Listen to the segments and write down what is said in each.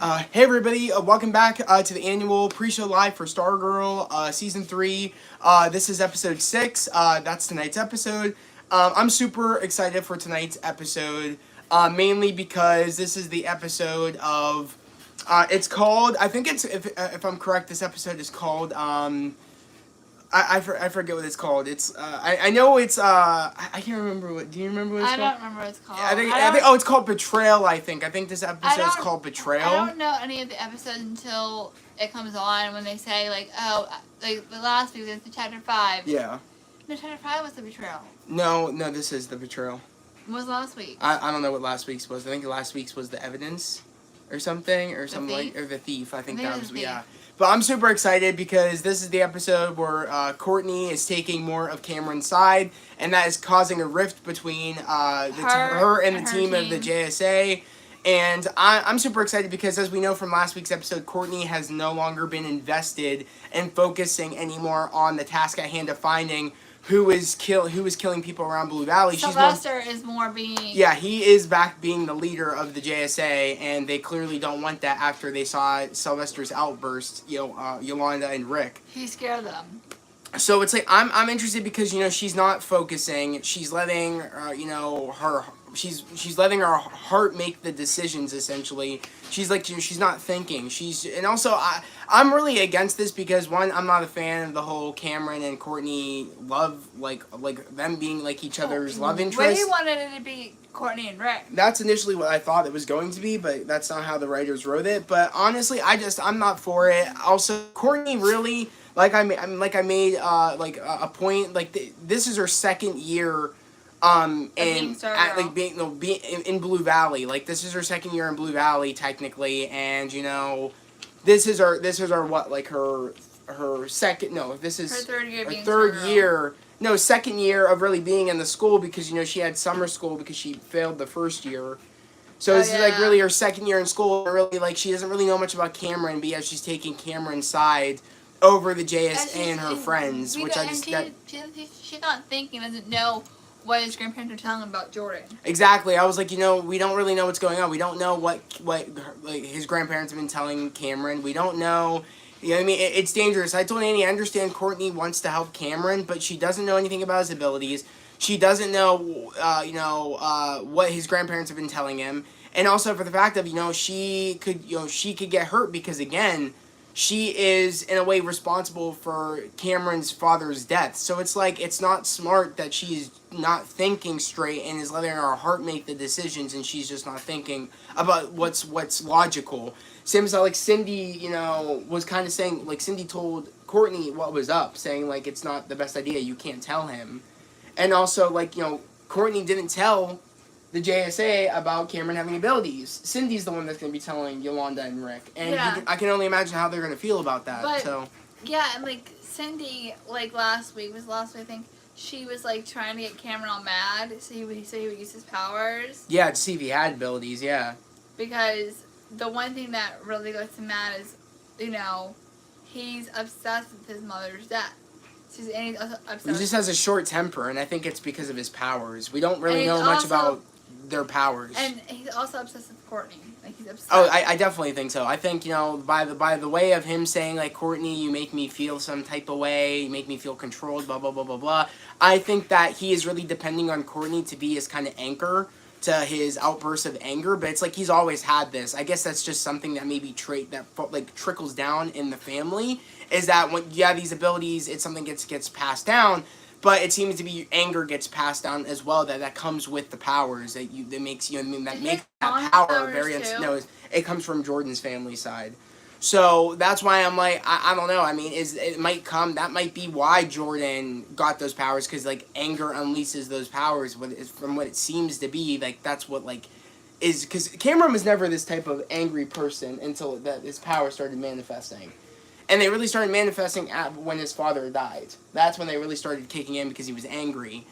Hey everybody, welcome back to the annual pre-show live for Stargirl Season 3. This is episode 6, that's tonight's episode. I'm super excited for tonight's episode, mainly because this is the episode of, it's called, I think it's, if I'm correct, this episode is called, I forget what it's called. It's I know it's I can't remember what. Do you remember what it's called? I don't remember what it's called. I think oh, it's called Betrayal. I think this episode is called Betrayal. I don't know any of the episodes until it comes on when they say like like the last week was the chapter 5. Yeah. No, chapter 5 was the betrayal. No, this is the Betrayal. What was last week? I don't know what last week's was. I think last week's was the Evidence, or something or the Thief. I think that was yeah. But I'm super excited because this is the episode where Courtney is taking more of Cameron's side, and that is causing a rift between her and the team of the JSA. And I'm super excited because, as we know from last week's episode, Courtney has no longer been invested in focusing anymore on the task at hand of finding who was killing people around Blue Valley. Sylvester is more being... Yeah, he is back being the leader of the JSA, and they clearly don't want that after they saw Sylvester's outburst, Yolanda and Rick. He scared them. So it's like, I'm interested because, she's not focusing. She's letting, she's letting her heart make the decisions, essentially. She's like, she's not thinking. And also, I'm really against this because, one, I'm not a fan of the whole Cameron and Courtney love, like them being like each other's love interest. We wanted it to be Courtney and Rick. That's initially what I thought it was going to be, but that's not how the writers wrote it. But honestly, I'm not for it. Also, Courtney really, I made a point, this is her second year in Blue Valley. Like, this is her second year in Blue Valley technically, and this is her what, like her second, no, this is her third year her being third Stargirl. year. No, second year of really being in the school because she had summer school because she failed the first year. So this is really her second year in school. And really, she doesn't really know much about Cameron, but she's taking Cameron's side over the JSA and her friends, which she's not thinking, doesn't know what his grandparents are telling him about Jordan. Exactly. I was like, we don't really know what's going on. We don't know what his grandparents have been telling Cameron. We don't know. It's dangerous. I told Annie, I understand Courtney wants to help Cameron, but she doesn't know anything about his abilities. She doesn't know, what his grandparents have been telling him. And also for the fact of, she could get hurt because, again, she is, in a way, responsible for Cameron's father's death. So it's like, it's not smart that she's not thinking straight and is letting her heart make the decisions, and she's just not thinking about what's logical. Same as how, Cindy, was kind of saying, Cindy told Courtney what was up, saying, it's not the best idea, you can't tell him. And also, Courtney didn't tell the JSA about Cameron having abilities. Cindy's the one that's going to be telling Yolanda and Rick. And I can only imagine how they're going to feel about that. Yeah, and, Cindy, last week, I think, she was, trying to get Cameron all mad, so he would use his powers. Yeah, to see if he had abilities, yeah. Because the one thing that really gets him mad is, he's obsessed with his mother's death. And he's also obsessed. He just has a short temper, and I think it's because of his powers. We don't really know much about their powers. And he's also obsessed with Courtney. He's obsessed. Oh, I definitely think so. I think, by the way of him saying, Courtney, you make me feel some type of way, you make me feel controlled, blah, blah, blah, blah, blah. I think that he is really depending on Courtney to be his kind of anchor to his outbursts of anger, but it's he's always had this. I guess that's just something that maybe trickles down in the family, is that when these abilities, it's something gets passed down, but it seems to be anger gets passed down as well. That comes with the powers that makes that power very it comes from Jordan's family side. So that's why I'm I don't know. That might be why Jordan got those powers, because anger unleashes those powers. From what it seems to be, that's what is, because Cameron was never this type of angry person until his power started manifesting. And they really started manifesting when his father died. That's when they really started kicking in, because he was angry.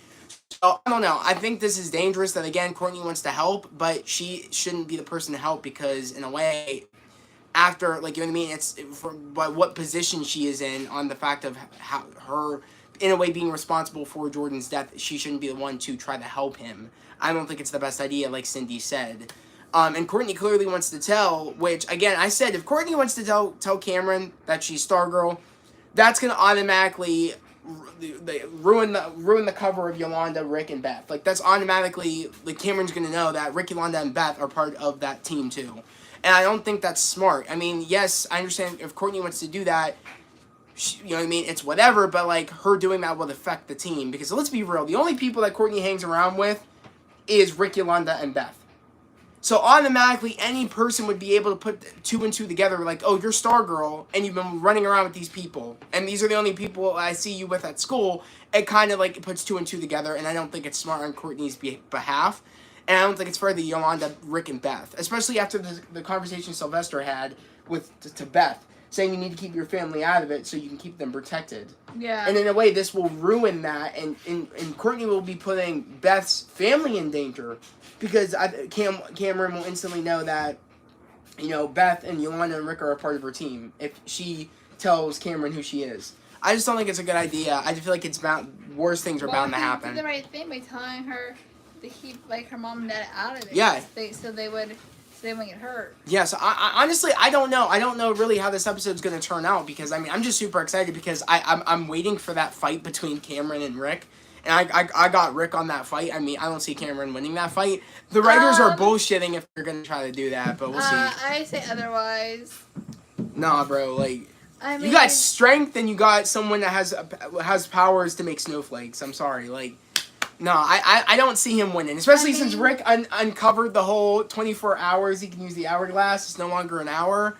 So, I don't know. I think this is dangerous that, again, Courtney wants to help, but she shouldn't be the person to help, because, in a way, after, it's for what position she is in, on the fact of how her, in a way, being responsible for Jordan's death, she shouldn't be the one to try to help him. I don't think it's the best idea, like Cindy said. And Courtney clearly wants to tell, which, again, I said, if Courtney wants to tell Cameron that she's Stargirl, that's going to automatically ruin the cover of Yolanda, Rick, and Beth. Like, that's automatically, like, Cameron's going to know that Rick, Yolanda, and Beth are part of that team, too. And I don't think that's smart. I mean, yes, I understand if Courtney wants to do that, you know what I mean, it's whatever, but, like, her doing that will affect the team. Because, let's be real, the only people that Courtney hangs around with is Rick, Yolanda, and Beth. So automatically, any person would be able to put 2 and 2 together, like, oh, you're Stargirl, and you've been running around with these people, and these are the only people I see you with at school. It kind of, like, puts 2 and 2 together, and I don't think it's smart on Courtney's behalf, and I don't think it's fair to Yolanda, Rick, and Beth, especially after the conversation Sylvester had to Beth, saying you need to keep your family out of it so you can keep them protected. Yeah. And in a way, this will ruin that, and Courtney will be putting Beth's family in danger. Because Cameron will instantly know that, you know, Beth and Yolanda and Rick are a part of her team if she tells Cameron who she is. I just don't think it's a good idea. I just feel like worse things are bound to happen. Did the right thing by telling her to keep, like, her mom and dad out of it. Yeah. So they wouldn't get hurt. Yeah, so I honestly, I don't know. I don't know really how this episode's going to turn out because, I mean, I'm just super excited because I'm waiting for that fight between Cameron and Rick. And I got Rick on that fight. I mean, I don't see Cameron winning that fight. The writers are bullshitting if they're going to try to do that, but we'll see. I say otherwise. Nah, bro, like, I mean, you got strength and you got someone that has powers to make snowflakes. I'm sorry, like, no, I don't see him winning, especially since Rick uncovered the whole 24 hours he can use the hourglass. It's no longer an hour.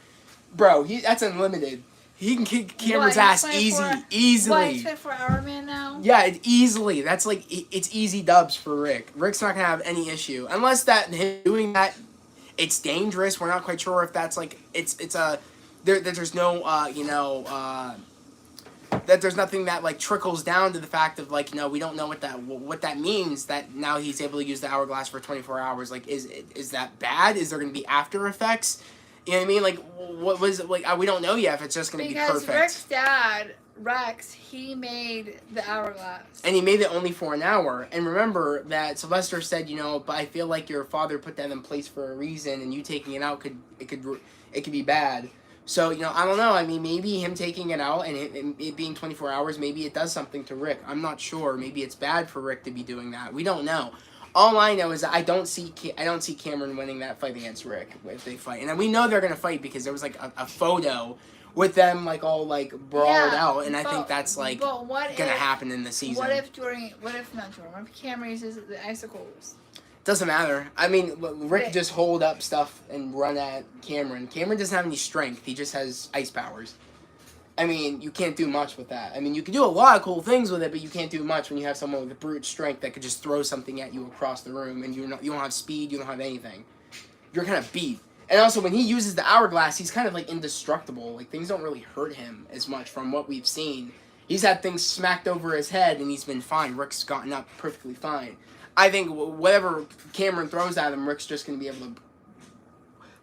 Bro, that's unlimited. He can kick Cameron's ass easily. What, he's 24-hour man now? Yeah, easily. That's like, it's easy dubs for Rick. Rick's not going to have any issue. Unless that him doing that, it's dangerous. We're not quite sure if that's like, there's no, that there's nothing that like trickles down to the fact of like, you know, we don't know what that means that now he's able to use the hourglass for 24 hours. Like, is that bad? Is there going to be after effects? You know what I mean? Like, what was it? Like, we don't know yet if it's just going to be perfect. Because Rick's dad, Rex, he made the hourglass. And he made it only for an hour. And remember that Sylvester said, you know, but I feel like your father put that in place for a reason, and you taking it out could be bad. So, you know, I don't know. I mean, maybe him taking it out and it being 24 hours, maybe it does something to Rick. I'm not sure. Maybe it's bad for Rick to be doing that. We don't know. All I know is that I don't see Cameron winning that fight against Rick if they fight. And we know they're going to fight because there was, like, a photo with them, like, all, like, brawled out. And I think that's, like, going to happen in the season. What if Cameron uses the icicles? Doesn't matter. I mean, Rick just hold up stuff and run at Cameron. Cameron doesn't have any strength. He just has ice powers. I mean, you can't do much with that. I mean, you can do a lot of cool things with it, but you can't do much when you have someone with a brute strength that could just throw something at you across the room, and you don't have speed, you don't have anything. You're kind of beat. And also, when he uses the hourglass, he's kind of, like, indestructible. Like, things don't really hurt him as much from what we've seen. He's had things smacked over his head, and he's been fine. Rick's gotten up perfectly fine. I think whatever Cameron throws at him, Rick's just going to be able to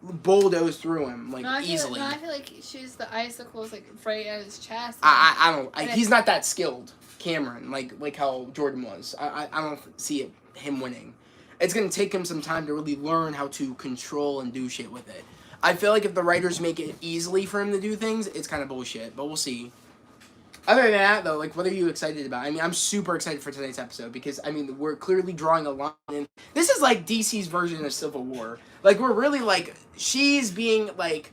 bulldoze through him, like, easily. I feel like he shoots the icicles, like, right at his chest. He's not that skilled, Cameron, like how Jordan was. I don't see him winning. It's going to take him some time to really learn how to control and do shit with it. I feel like if the writers make it easily for him to do things, it's kind of bullshit, but we'll see. Other than that, though, like, what are you excited about? I mean, I'm super excited for tonight's episode because, I mean, we're clearly drawing a line. And this is, like, DC's version of Civil War. Like, we're really, like, she's being, like,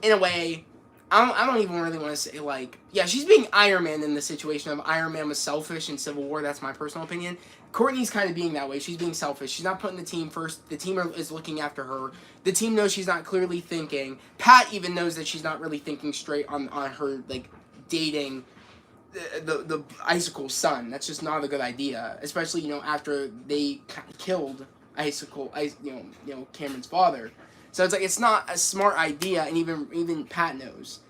in a way, I don't even really want to say, like, yeah, she's being Iron Man in the situation of Iron Man was selfish in Civil War. That's my personal opinion. Courtney's kind of being that way. She's being selfish. She's not putting the team first. The team is looking after her. The team knows she's not clearly thinking. Pat even knows that she's not really thinking straight on her, like, dating the Icicle's son. That's just not a good idea, especially, you know, after they killed Cameron's father. So it's like, it's not a smart idea, and even Pat knows.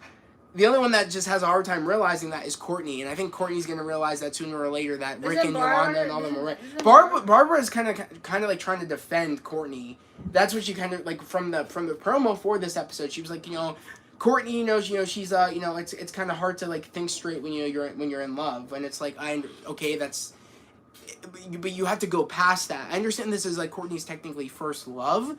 The other one that just has a hard time realizing that is Courtney, and I think Courtney's gonna realize that sooner or later that Rick and Yolanda and all them are right. Barbara is kind of like trying to defend Courtney. That's what she kind of, like, from the promo for this episode. She was like, you know, Courtney knows, you know, she's you know, it's kind of hard to, like, think straight when you're in love, and it's like, but you have to go past that. I understand this is, like, Courtney's technically first love,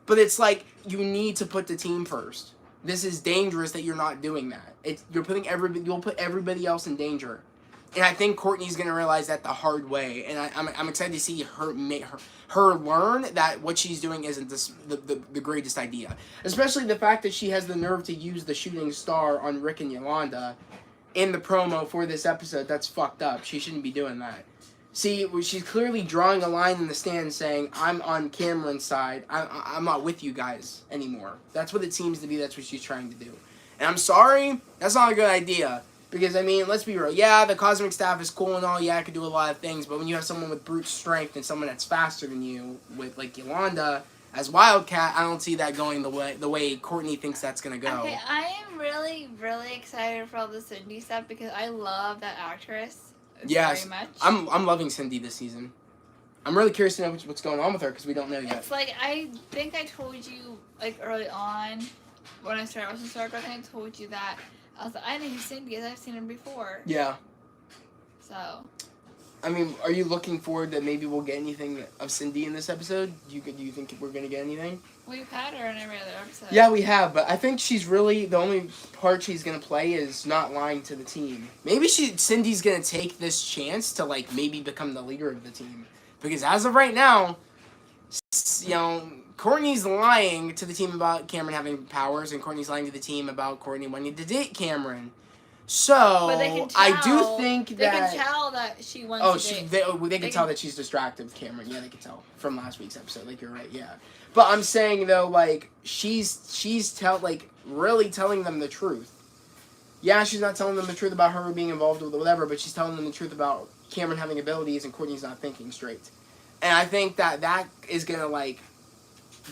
But it's like, you need to put the team first. This is dangerous that you're not doing that. You'll put everybody else in danger. And I think Courtney's going to realize that the hard way. And I'm excited to see her learn that what she's doing isn't the greatest idea. Especially the fact that she has the nerve to use the shooting star on Rick and Yolanda in the promo for this episode. That's fucked up. She shouldn't be doing that. See, she's clearly drawing a line in the stand saying, I'm on Cameron's side. I'm not with you guys anymore. That's what it seems to be. That's what she's trying to do. And I'm sorry, that's not a good idea. Because, I mean, let's be real. Yeah, the Cosmic Staff is cool and all. Yeah, I could do a lot of things. But when you have someone with brute strength and someone that's faster than you, with, like, Yolanda as Wildcat, I don't see that going the way Courtney thinks that's going to go. Okay, I am really, really excited for all the Cindy stuff because I love that actress very much. I'm loving Cindy this season. I'm really curious to know what's going on with her because we don't know yet. It's like, I think I told you, like, early on when I started watching Stargirl, I think I told you that. I was like, I know who Cindy is. I've seen her before. Yeah. So. I mean, are you looking forward that maybe we'll get anything of Cindy in this episode? Do you think we're going to get anything? We've had her in every other episode. Yeah, we have, but I think she's really, the only part she's going to play is not lying to the team. Maybe Cindy's going to take this chance to, like, maybe become the leader of the team. Because as of right now, you know, Courtney's lying to the team about Cameron having powers, and Courtney's lying to the team about Courtney wanting to date Cameron. So, I do think that... They can tell that she wants to date. They can tell that she's distracted with Cameron. Yeah, they can tell from last week's episode. Like, you're right, yeah. But I'm saying, though, like, she's really telling them the truth. Yeah, she's not telling them the truth about her being involved with whatever, but she's telling them the truth about Cameron having abilities and Courtney's not thinking straight. And I think that is going to, like,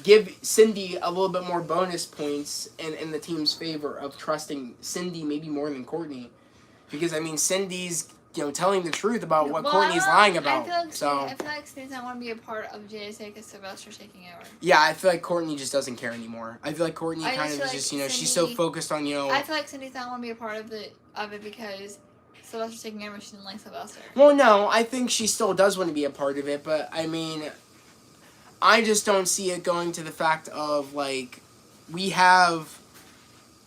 give Cindy a little bit more bonus points in the team's favor of trusting Cindy maybe more than Courtney. Because, I mean, Cindy's, you know, telling the truth about what Courtney's lying about. I feel like Cindy's not want to be a part of JSA because Sylvester's taking over. Yeah, I feel like Courtney just doesn't care anymore. I feel like Courtney kind of is just, you know, she's so focused on, you know... I feel like Cindy's not want to be a part of it because Sylvester's taking over. She didn't like Sylvester. Well, no, I think she still does want to be a part of it, but, I mean... I just don't see it going to the fact of, like, we have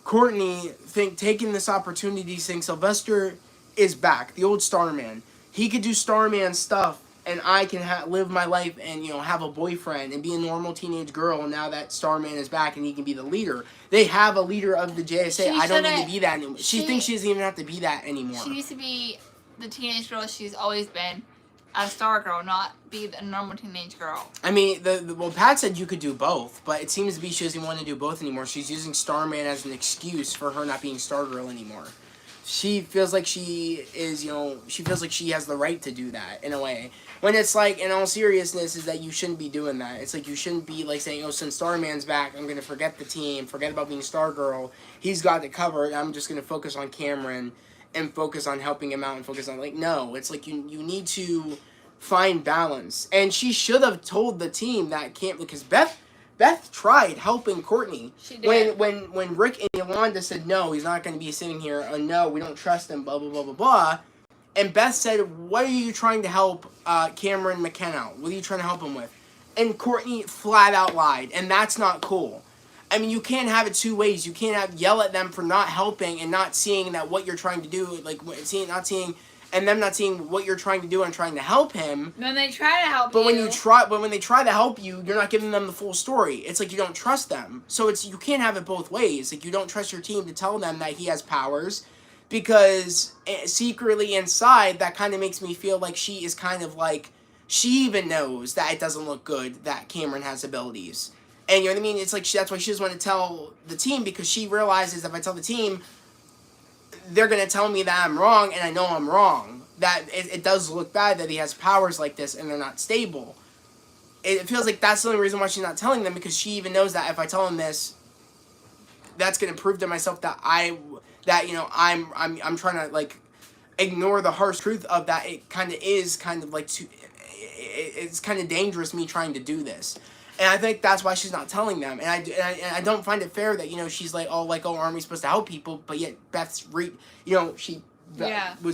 Courtney taking this opportunity saying Sylvester is back, the old Starman. He could do Starman stuff, and I can live my life and, you know, have a boyfriend and be a normal teenage girl now that Starman is back and he can be the leader. They have a leader of the JSA. I don't need to be that anymore. She thinks she doesn't even have to be that anymore. She needs to be the teenage girl she's always been. A Stargirl, not be a normal teenage girl. I mean, well, Pat said you could do both, but it seems to be she doesn't want to do both anymore. She's using Starman as an excuse for her not being Stargirl anymore. She feels like she is, you know, she feels like she has the right to do that, in a way. When it's like, in all seriousness, is that you shouldn't be doing that. It's like you shouldn't be, like, saying, oh, since Starman's back, I'm going to forget the team, forget about being Stargirl. He's got it covered, I'm just going to focus on Cameron and focus on helping him out and focus on, like, no. It's like you need to find balance. And she should have told the team that because Beth tried helping Courtney. She did. When Rick and Yolanda said, no, he's not going to be sitting here, no, we don't trust him, blah, blah, blah, blah, blah. And Beth said, what are you trying to help Cameron McKenna? What are you trying to help him with? And Courtney flat out lied, and that's not cool. I mean, you can't have it two ways. You can't yell at them for not helping and not seeing that what you're trying to do, like, not seeing, and them not seeing what you're trying to do and trying to help him. Then they try to help you. But when they try to help you, you're not giving them the full story. It's like you don't trust them. So you can't have it both ways. Like, you don't trust your team to tell them that he has powers, because secretly inside, that kind of makes me feel like she is kind of like, she even knows that it doesn't look good that Cameron has abilities. And you know what I mean? It's like that's why she doesn't want to tell the team, because she realizes if I tell the team, they're going to tell me that I'm wrong, and I know I'm wrong. That it does look bad that he has powers like this and they're not stable. It feels like that's the only reason why she's not telling them, because she even knows that if I tell them this, that's going to prove to myself that I'm trying to, like, ignore the harsh truth of that. It kind of is kind of like it's kind of dangerous me trying to do this. And I think that's why she's not telling them. And I don't find it fair that, you know, she's like, aren't we supposed to help people? But yet Beth's, was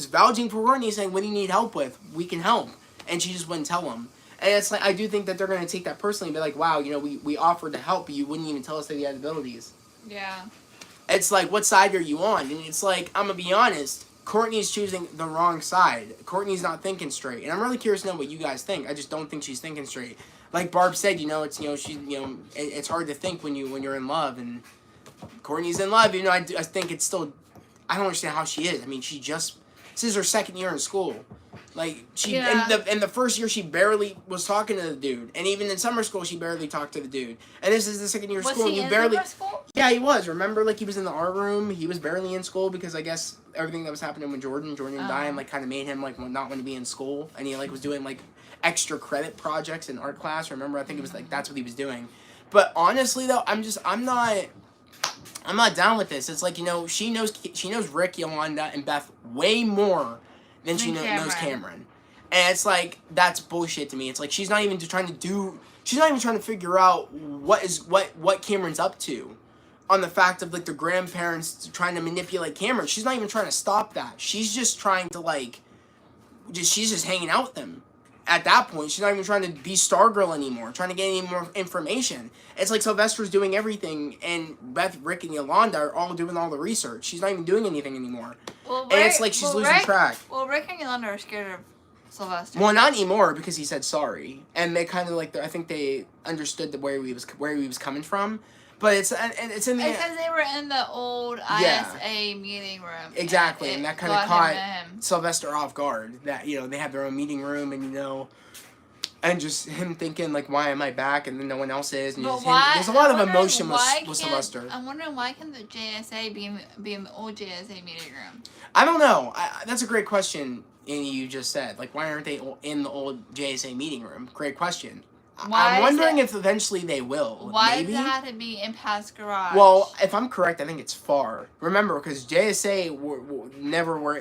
vouching for Courtney, saying, what do you need help with? We can help. And she just wouldn't tell him. And it's like, I do think that they're going to take that personally and be like, wow, you know, we offered to help, but you wouldn't even tell us that you had abilities. Yeah. It's like, what side are you on? And it's like, I'm going to be honest, Courtney's choosing the wrong side. Courtney's not thinking straight. And I'm really curious to know what you guys think. I just don't think she's thinking straight. Like Barb said, you know, it's, you know, she, you know, it's hard to think when you're in love, and Courtney's in love. You know, I think it's still, I don't understand how she is. I mean, this is her second year in school. Like, in the first year, she barely was talking to the dude. And even in summer school, she barely talked to the dude. And this is the second year of school. Was he in summer school? Yeah, he was. Remember, like, he was in the art room. He was barely in school because I guess everything that was happening with Jordan dying, like, kind of made him, like, not want to be in school. And he, like, was doing, like, extra credit projects in art class. Remember, I think it was, like, that's what he was doing. But honestly, though, I'm not down with this. It's like, you know, she knows Rick, Yolanda, and Beth way more than she knows Cameron. And it's like, that's bullshit to me. It's like, she's not even trying to figure out what Cameron's up to, on the fact of, like, the grandparents trying to manipulate Cameron. She's not even trying to stop that. She's just trying to, like, she's just hanging out with them. At that point, she's not even trying to be Stargirl anymore, trying to get any more information. It's like Sylvester's doing everything, and Beth, Rick, and Yolanda are all doing all the research. She's not even doing anything anymore. And it's like she's losing track. Well, Rick and Yolanda are scared of Sylvester. Well, not anymore, because he said sorry. And they kind of, like, I think they understood where he was coming from. But it's in the... Because they were in the old ISA meeting room. Exactly, and that kind of caught Sylvester off guard. That, you know, they have their own meeting room, and, you know... And just him thinking, like, why am I back? And then no one else is. And there's a lot of emotion with Sylvester. I'm wondering, why can the JSA be in the old JSA meeting room? I don't know. That's a great question, Annie, you just said. Like, why aren't they in the old JSA meeting room? Great question. I'm wondering if eventually they will. Why does it have to be in Pat's garage? Well, if I'm correct, I think it's far. Remember, because JSA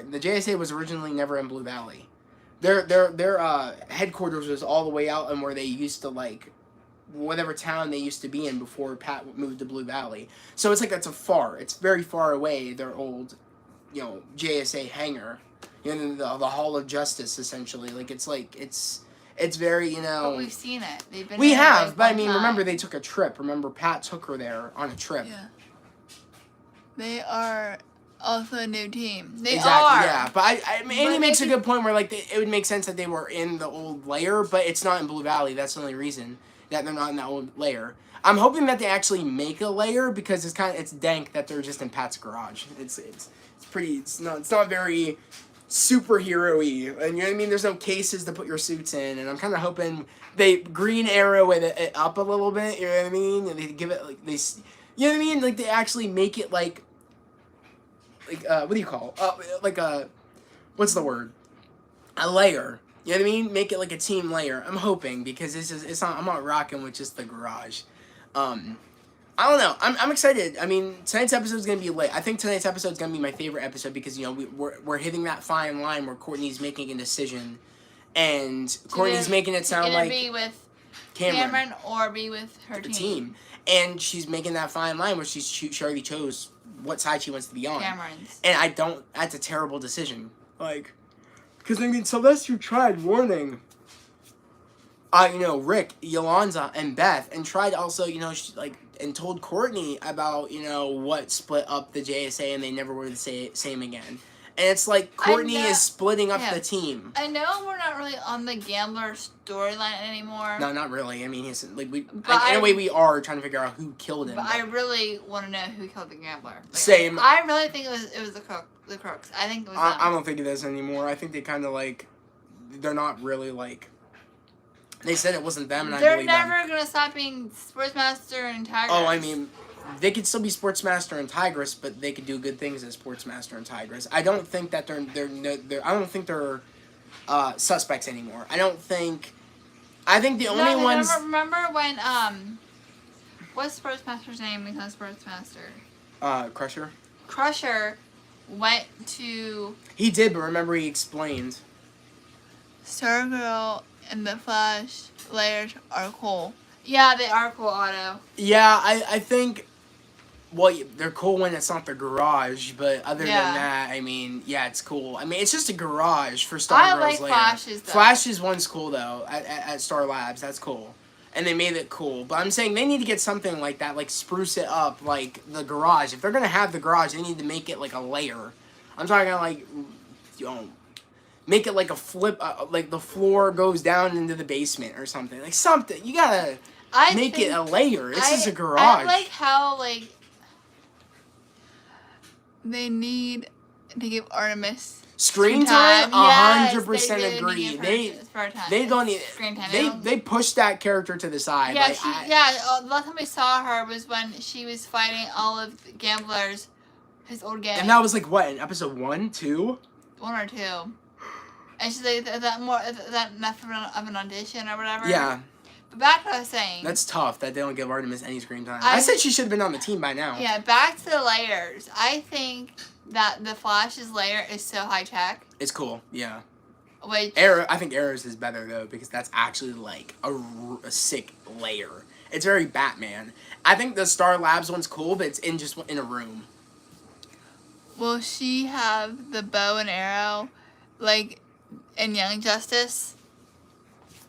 the JSA was originally never in Blue Valley. Their headquarters was all the way out in where they used to, like, whatever town they used to be in before Pat moved to Blue Valley. So it's like it's very far away, their old, you know, JSA hangar. You know, the Hall of Justice, essentially. It's very, you know... But we've seen it. We have, but I mean, remember, they took a trip. Remember, Pat took her there on a trip. Yeah. They are also a new team. They exactly, are. Yeah, but Annie makes a good point where, like, it would make sense that they were in the old layer, but it's not in Blue Valley. That's the only reason that they're not in that old layer. I'm hoping that they actually make a layer, because it's dank that they're just in Pat's garage. It's not very superhero-y, and you know what I mean? There's no cases to put your suits in, and I'm kind of hoping they Green Arrow it up a little bit, you know what I mean? And they give it, like, you know what I mean? Like, they actually make it, like what do you call it? What's the word? A layer. You know what I mean? Make it like a team layer. I'm hoping, because I'm not rocking with just the garage. I don't know. I'm excited. I mean, tonight's episode is gonna be lit. I think tonight's episode is gonna be my favorite episode, because, you know, we're hitting that fine line where Courtney's making a decision, and Courtney's making it sound like be with Cameron or be with her team. And she's making that fine line where she already chose what side she wants to be on. Cameron's. And that's a terrible decision. Like, because, I mean, Sylvester tried warning, you know, Rick, Yolanda, and Beth, and tried also, you know, and told Courtney about, you know, what split up the JSA, and they never were the same again. And it's like Courtney is splitting up the team. I know we're not really on the Gambler storyline anymore. No, not really. I mean, in a way we are trying to figure out who killed him. But I really want to know who killed the Gambler. Like, same. I really think it was the crooks. I think it was them. I don't think it is anymore. I think they kind of, like, they're not really, like... They said it wasn't them, and I believe them. They're never going to stop being Sportsmaster and Tigress. Oh, I mean, they could still be Sportsmaster and Tigress, but they could do good things as Sportsmaster and Tigress. I don't think that I don't think they're suspects anymore. I think the only ones... Remember when, what's Sportsmaster's name becomes Sportsmaster? Crusher? Crusher went to... He did, but remember he explained. Stargirl and the Flash layers are cool. Yeah, they are cool, Otto. Yeah, I think Well, they're cool when it's not the garage, but other Yeah. than that, I mean, yeah, it's cool. I mean, it's just a garage for I Stargirl's like lair. Flash's, though. Flash's one's cool, though, at Star Labs. That's cool. And they made it cool. But I'm saying they need to get something like that, like spruce it up, like the garage. If they're going to have the garage, they need to make it like a layer. I'm talking like, you know, make it like a flip, like the floor goes down into the basement or something. Like something. You got to make it a layer. This is a garage. I like how, like, they need to give Artemis screen time. 100% agree. They don't need. Screen time. They pushed that character to the side. Yeah, like, the last time we saw her was when she was fighting all of the gamblers, his old gang. And that was like what, in episode 1, 2? 1 or 2. And she's like that enough of an audition or whatever. Yeah. But back to what I was saying. That's tough that they don't give Artemis any screen time. I said she should have been on the team by now. Yeah, back to the layers. I think that the Flash's layer is so high tech. It's cool, yeah. Which I think Arrow's is better though because that's actually like a sick layer. It's very Batman. I think the Star Labs one's cool, but it's just in a room. Will she have the bow and arrow, like in Young Justice?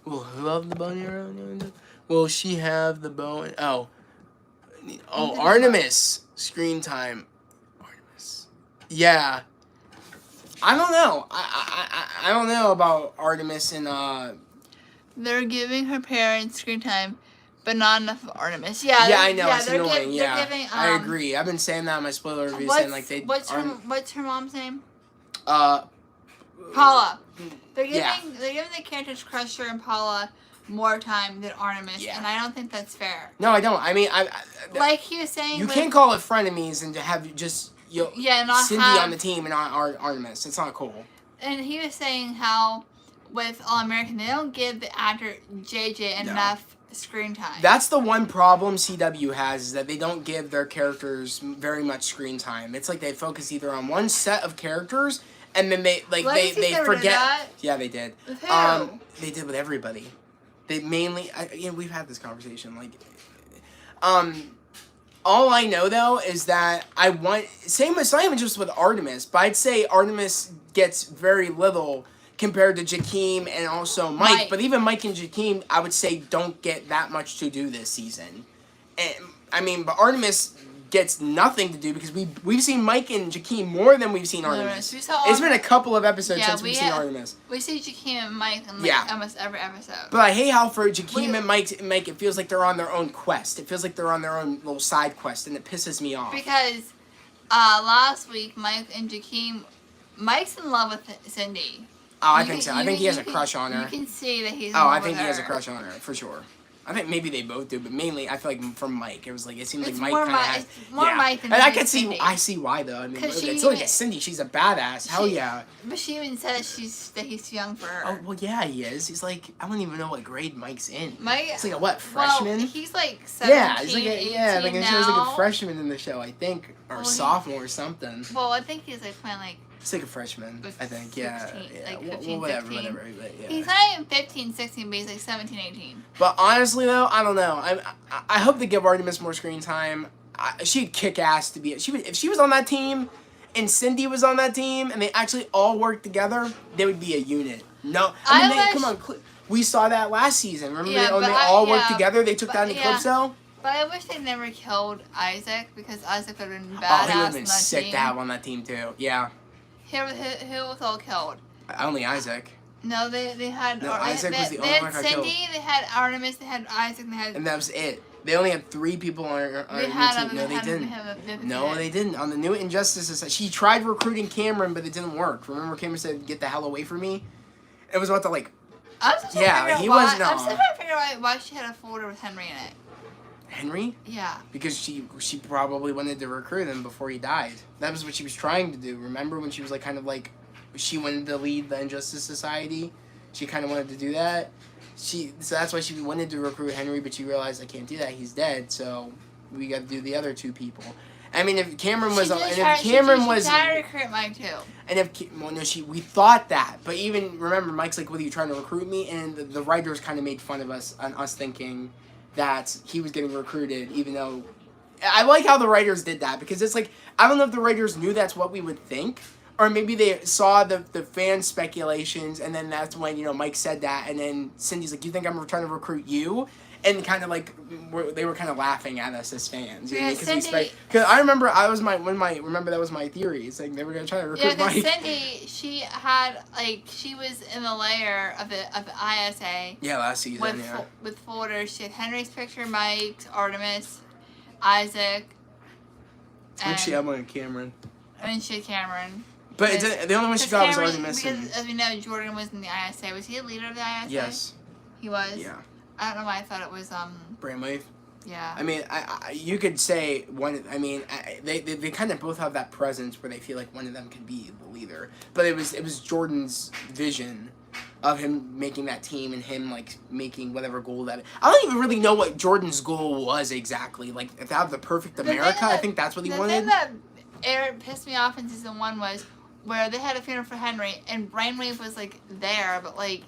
Will who have the bow and arrow? Will she have the bow and... Artemis. Screen time. Artemis. Yeah. I don't know. I don't know about Artemis and... They're giving her parents screen time, but not enough of Artemis. Yeah, I know. It's they're annoying. they're giving, I agree. I've been saying that in my spoiler review, saying like they... What's her mom's name? Paula. They're giving the characters Crusher and Paula more time than Artemis, and I don't think that's fair. No, I don't. I mean, like he was saying, you can't call it frenemies and to have just not Cindy on the team and not Artemis. It's not cool. And he was saying how with All American they don't give the actor JJ enough screen time. That's the one problem CW has is that they don't give their characters very much screen time. It's like they focus either on one set of characters. And then they forget. Yeah, they did. With who? They did with everybody. They mainly. We've had this conversation. Like, all I know though is that I want same. It's not even just with Artemis, but I'd say Artemis gets very little compared to Jakeem and also Mike. But even Mike and Jakeem, I would say don't get that much to do this season. And I mean, but Artemis gets nothing to do because we've seen Mike and Jakeem more than we've seen Artemis. It's been a couple of episodes since we've seen Artemis. We see Jakeem and Mike in almost every episode. But I hate how for Jakeem and Mike, it feels like they're on their own quest. It feels like they're on their own little side quest, and it pisses me off. Because last week, Mike and Jakeem, Mike's in love with Cindy. Oh, I think so. I think he has a crush on her. You can see that he's in love I think with he her. has a crush on her, for sure. I think maybe they both do, but mainly I feel like from Mike, it seemed like Mike kind of has. It's more Mike than and I can Cindy. I see why though. I mean, it's like a Cindy. She's a badass. Hell yeah. But she even says that he's too young for her. Oh well, yeah, he is. He's like I don't even know what grade Mike's in. Mike. It's like a what freshman? Well, he's like 17, yeah, he's like now. he was like a freshman in the show, I think, or sophomore or something. Well, I think he's like playing like. It's like a freshman, I think. 16, Yeah. Like 15, whatever. 16. But yeah. He's not even 15, 16, but he's like 17, 18. But honestly, though, I don't know. I hope they give Artemis more screen time. She'd kick ass to be. If she was on that team, and Cindy was on that team, and they actually all worked together, they would be a unit. No, I mean, come on. We saw that last season. Remember when they all worked together? They took down Eclipso. But I wish they never killed Isaac because Isaac would have been badass. Oh, he would have been sick to have on that team too. Yeah. Who was all killed? Only Isaac. No, they had. No, Isaac was the only one They had Cindy, they had Artemis, they had Isaac, they had. And that was it. They only had 3 people on their team. No, they didn't. No, they didn't. On the new Injustice, she tried recruiting Cameron, but it didn't work. Remember, Cameron said, "Get the hell away from me." It was about to like. I'm still trying to figure out why she had a folder with Henry in it. Henry? Yeah. Because she probably wanted to recruit him before he died. That was what she was trying to do. Remember when she was like kind of like she wanted to lead the Injustice Society? She kind of wanted to do that. So that's why she wanted to recruit Henry, but she realized I can't do that. He's dead. So we got to do the other 2 people. I mean, if Cameron was, she tried to recruit Mike too. And we thought that, but even remember, Mike's like, "What are you trying to recruit me?" And the writers kind of made fun of us on us thinking that he was getting recruited, even though I like how the writers did that because it's like I don't know if the writers knew that's what we would think, or maybe they saw the fan speculations and then that's when Mike said that and then Cindy's like, "You think I'm trying to recruit you?" And kind of like they were kind of laughing at us as fans. Yeah, Because Cindy. I remember remember that was my theory. It's like they were gonna try to recruit Mike. Cindy, she had she was in the layer of the ISA. Yeah, last season. With folders, she had Henry's picture, Mike's, Artemis, Isaac. And she had one of Cameron. And she had Cameron. But the only one she got was Artemis. Because as we know, Jordan was in the ISA. Was he a leader of the ISA? Yes. He was. Yeah. I don't know why I thought it was Brainwave. Yeah. I mean, you could say one. I mean, they kind of both have that presence where they feel like one of them could be the leader. But it was Jordan's vision of him making that team and him like making whatever goal that. I don't even really know what Jordan's goal was exactly. Like to have the perfect America, I think that's what he wanted. The thing that pissed me off in season 1 was where they had a funeral for Henry and Brainwave was like there, but like.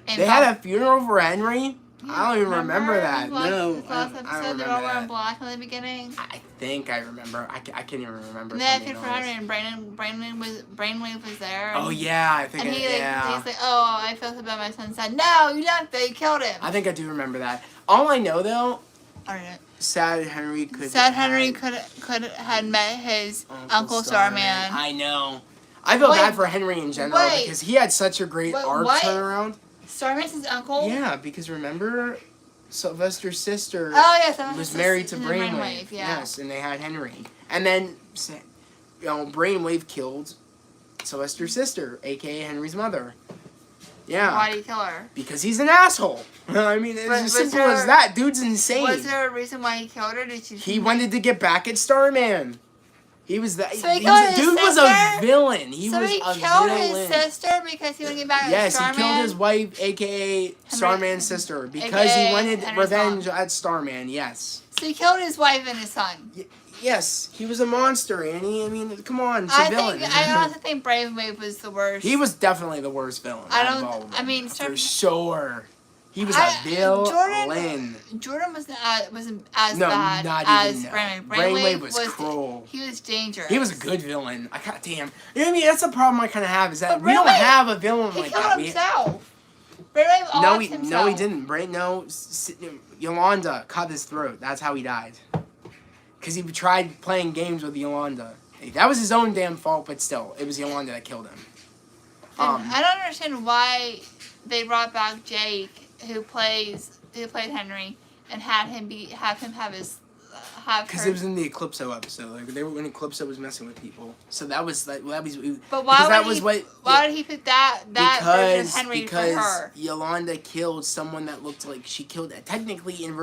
They had a funeral for Henry. Yeah, I don't even remember that. No, I don't episode, remember they're all wearing that. black in the beginning. I think I remember. I can't even remember. And they had a funeral for Henry and Brainwave was there. Oh yeah, I think. And he's like, "Oh, I felt so bad. My son said, no, you don't. They killed him." I think I do remember that. All I know though. I don't know. Sad Henry could had met his Uncle Starman. I know. I feel bad for Henry in general because he had such a great arc turnaround. Starman's his uncle? Yeah, because remember, Sylvester's sister was married to Brainwave. Yeah. Yes, and they had Henry. And then, Brainwave killed Sylvester's sister, a.k.a. Henry's mother. Yeah. Why did he kill her? Because he's an asshole. I mean, it's as simple as that. Dude's insane. Was there a reason why he killed her? He wanted to get back at Starman. He was that. So Dude was a villain. He killed his sister because he wanted to get back at Starman? Yes, he killed his wife, a.k.a. Starman's sister, because he wanted revenge at Starman, yes. So he killed his wife and his son? Yes, he was a monster, Annie. I mean, come on, he's a villain. I also think Brainwave was the worst. He was definitely the worst villain. For sure. He was a villain. Jordan wasn't as bad as Brainwave. Brainwave was cruel. He was dangerous. He was a good villain. Damn. You know what I mean? That's the problem I kind of have is that we don't have a villain like that. He killed himself. Brainwave himself. No, he didn't. Yolanda cut his throat. That's how he died. Because he tried playing games with Yolanda. That was his own damn fault, but still, it was Yolanda that killed him. I don't understand why they brought back Jake, who played Henry, and have his. Because it was in the Eclipso episode. Like when Eclipso was messing with people, so that was like But why did he pick that version of Henry for her? Because Yolanda killed someone that looked like she killed. Technically, in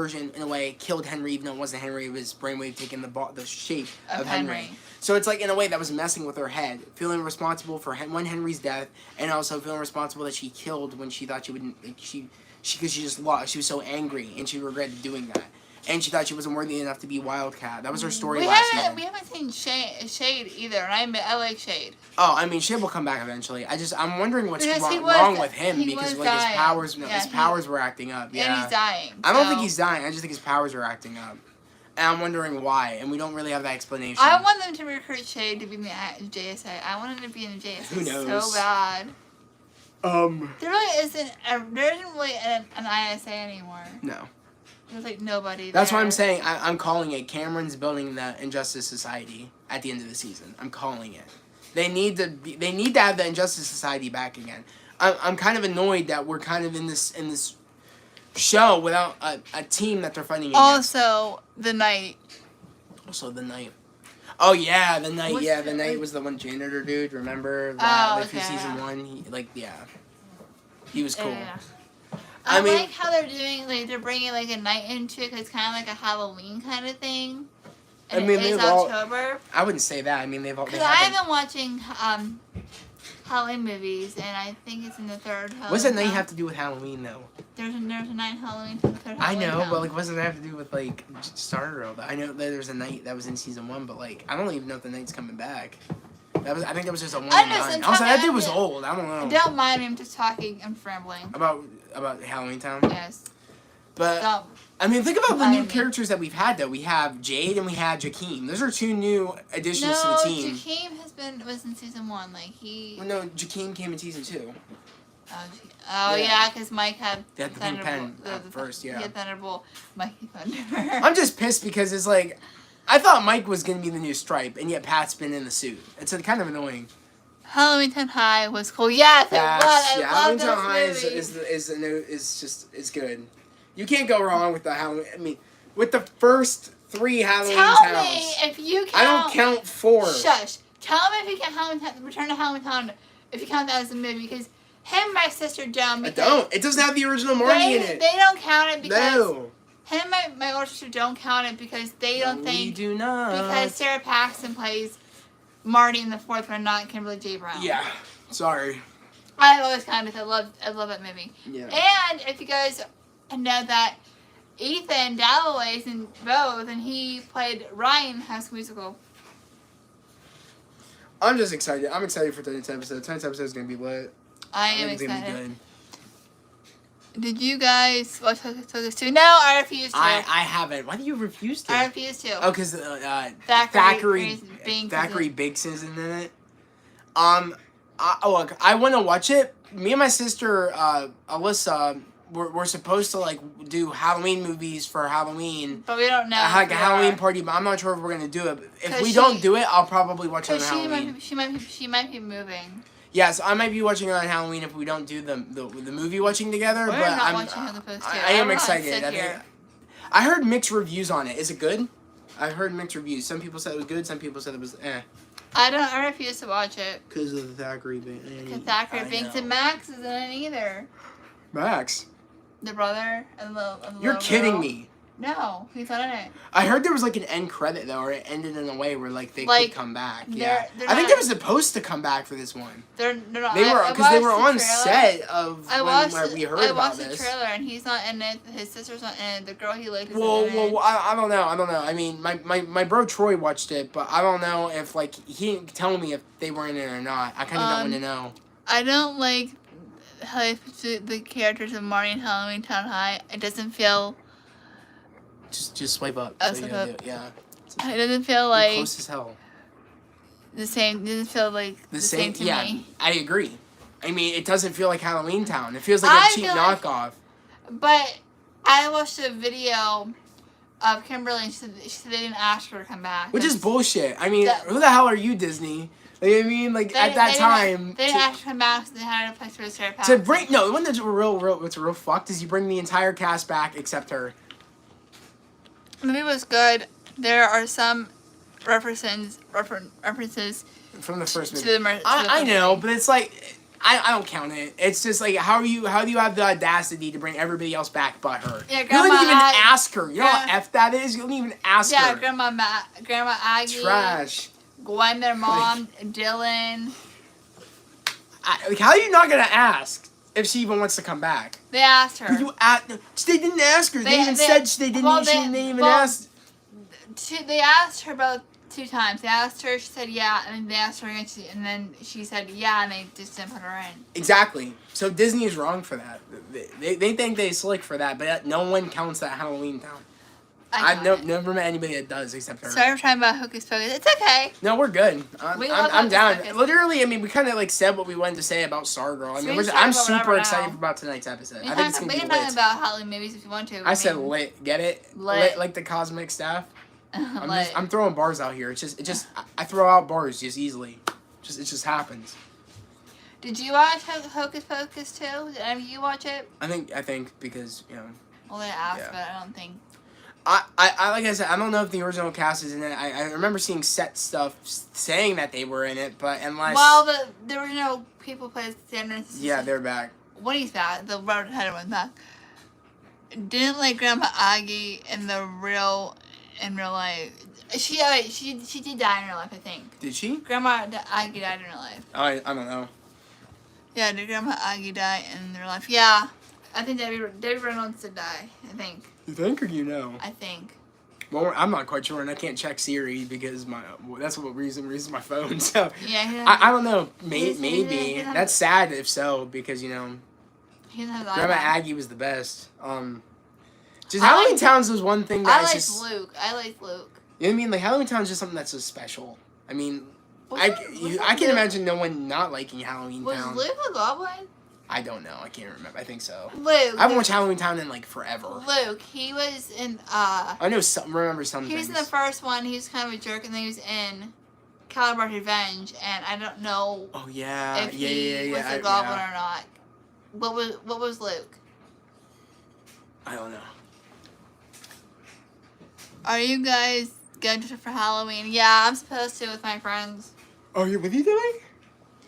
a way, killed Henry, even though it wasn't Henry. It was Brainwave taking the shape of Henry. So it's like in a way that was messing with her head, feeling responsible for Henry's death, and also feeling responsible that she killed when she thought she wouldn't. Because she just lost. She was so angry, and she regretted doing that. And she thought she wasn't worthy enough to be Wildcat. That was her story last season. We haven't seen Shade either, and I like Shade. Oh, I mean, Shade will come back eventually. I'm wondering what's wrong with him because like his powers were acting up. Yeah. And he's dying. I don't think he's dying. I just think his powers are acting up. And I'm wondering why, and we don't really have that explanation. I want them to recruit Shade to be in the JSA. I want him to be in the JSA. Who knows? So bad. There really isn't. There isn't really an ISA anymore. No. There's like nobody. That's why I'm saying I'm calling it. Cameron's building the Injustice Society at the end of the season. I'm calling it. They need to have the Injustice Society back again. I'm kind of annoyed that we're kind of in this show without a team that they're fighting against. Also the Knight. Oh yeah, the Knight. The Knight was the one janitor dude. Remember that for season 1? He was cool. Yeah. I like how they're doing, they're bringing, a Knight into it, because it's kind of like a Halloween kind of thing. And it is October. I wouldn't say that. Because I've been watching Halloween movies, and I think it's in the third Halloween. What's that Knight have to do with Halloween, though? There's a Night Halloween in the third Halloween. I know, but, what does that have to do with, Stargirl? I know that there's a Knight that was in season 1, but, I don't even know if the Knight's coming back. I think that was just a one-and-done. Also, that dude was old. I don't know. Don't mind me. I'm just talking. I'm rambling. About Halloween Town? Yes. But Stop. I mean, think about the Lying new to me. characters that we've had. Though we have Jade and we had Jakeem. Those are 2 new additions to the team. Jakeem was in season 1. Like he. Well, no, Jakeem came in season 2. Oh Yeah. yeah, because Mike had. They had the pink pen at first. Yeah. He had Thunderbolt. Mike Thunder. I'm just pissed because it's like, I thought Mike was gonna be the new Stripe, and yet Pat's been in the suit. It's kind of annoying. Halloween Town High was cool. Yes, it was. I Halloween love Town High those movies. is good. You can't go wrong with the Halloween. I mean, with the first 3 Halloween Tell towns. me if you count. I don't count 4. Shush. Tell me if you count Halloween Town, Return to Halloween Town, if you count that as a movie, because him and my sister don't. I don't. It doesn't have the original Marty in it. They don't count it because No. him and my older sister don't count it because they don't We think do not. because Sarah Paxton plays Marty in the 4th one, not Kimberly J. Brown. Yeah. Sorry. I always counted. I love that movie. Yeah. And if you guys know that Ethan Dalloway's in both, and he played Ryan in High School Musical. I'm just excited. I'm excited for tonight's episode. Tonight's episode is gonna be lit. I am think it's gonna be excited. good. Did you guys watch Focus 2? No, I refuse to. I haven't. Why do you refuse to? I refuse to. Oh, because Thackeray Thackeray Binks isn't in it. Look, I want to watch it. Me and my sister, Alyssa, we're supposed to like do Halloween movies for Halloween. But we don't know. Like a Halloween party, but I'm not sure if we're gonna do it. If we she- don't do it, I'll probably watch it on Halloween. She might be moving. Yes, I might be watching it on Halloween if we don't do the movie watching together. We're but not I'm watching Hocus Pocus 2. I am I'm not excited. sit here. I heard mixed reviews on it. Is it good? I heard mixed reviews. Some people said it was good. Some people said it was eh. I refuse to watch it. Because of the Thackeray Binks. Because Thackeray Binks and Max isn't in it either. Max. The brother and the You're little kidding girl. me. No, he's not in it. I heard there was like an end credit though, or it ended in a way where like they Like, could come back. they're- Yeah, they're I think not- they were supposed to come back for this one. They're not. They were because they were watched on the trailer. set of I when watched we heard I about watched this. the trailer and he's not in it. His sister's not in it. The girl he liked is Well, in it. I don't know. I mean, my bro Troy watched it, but I don't know if like he didn't tell me if they were in it or not. I kind of don't want to know. I don't like how they put the characters of Marty and Halloween Town High. It doesn't feel. Just swipe up. Oh, So you swipe gotta up. do it. Yeah. It doesn't feel You're like close as hell. the same. It doesn't feel like the same to yeah, me. I agree. I mean, it doesn't feel like Halloween Town. It feels like I a cheap feel like- knockoff. But I watched a video of Kimberly and she said they didn't ask her to come back. Which is bullshit. I mean, That- who the hell are you, Disney? Like, I mean, like, at that time... They didn't ask her to come back, so they had a place for Sarah to Paxton. bring... No, the one that's what's real fucked is you bring the entire cast back except her. The movie was good. There are some references From the first to movie. the I know, but it's like... I don't count it. It's just like, how do you have the audacity to bring everybody else back but her? Yeah, you don't even Grandma ask her. You know how F that is? You don't even ask Yeah, her. Grandma Aggie, Trash. Gwen, their mom, Dylan. Like, how are you not gonna ask if she even wants to come back? They asked her. They didn't ask her. They even said they didn't. well, She didn't even well, ask. They asked her about 2 times. They asked her, she said yeah, and then they asked her again, and then she said yeah, and they just didn't put her in. Exactly. So Disney is wrong for that. They think they slick for that, but no one counts that Halloween Town. I've never met anybody that does except her. Sorry, we're talking about Hocus Pocus. It's okay. No, we're good. We love I'm Hocus down. Pocus. Literally, I mean, we kind of like said what we wanted to say about Stargirl. I So mean, we can I'm talk about super whatever excited now. about tonight's episode. We I think it's can gonna be talk lit. about Halloween movies if you want to. I said lit. Get it? Lit. Like the cosmic staff. Lit. I'm throwing bars out here. It just I throw out bars just easily. It just happens. Did you watch Hocus Pocus too? Did any of you watch it? I think because Well, they asked, Yeah. but I don't think. I like I said, I don't know if the original cast is in it. I remember seeing set stuff saying that they were in it, but unless There were no people playing Sanders. yeah, they're back. Woody's back. The redheaded one's back. Didn't like Grandma Aggie in real life. She did die in real life, I think. Did she? Grandma Aggie died in real life. Oh, I don't know. Yeah, did Grandma Aggie die in real life? Yeah. I think David Reynolds did die. I think. You think or you know? I think. Well, I'm not quite sure, and I can't check Siri because that's what reason my phone. So Yeah. I don't know. He's- Maybe he's- that's sad if so because He doesn't have the Grandma iPad. Aggie was the best. Just Halloween Town's was one thing that I like just... Luke. I like Luke. You know what I mean? Like, Halloween Town's just something that's so special. I mean, I can Luke? imagine no one not liking Halloween Town. Was Luke a goblin? I don't know. I can't remember. I think so. Luke. I haven't watched Halloween Town in, like, forever. Luke. He was in, I know remember some He was things. in the first one. He was kind of a jerk, and then he was in Calibur's Revenge, and I don't know Oh, yeah. if he was a goblin or not. What was Luke? I don't know. Are you guys going to for Halloween? Yeah, I'm supposed to with my friends. Oh, you're with you doing?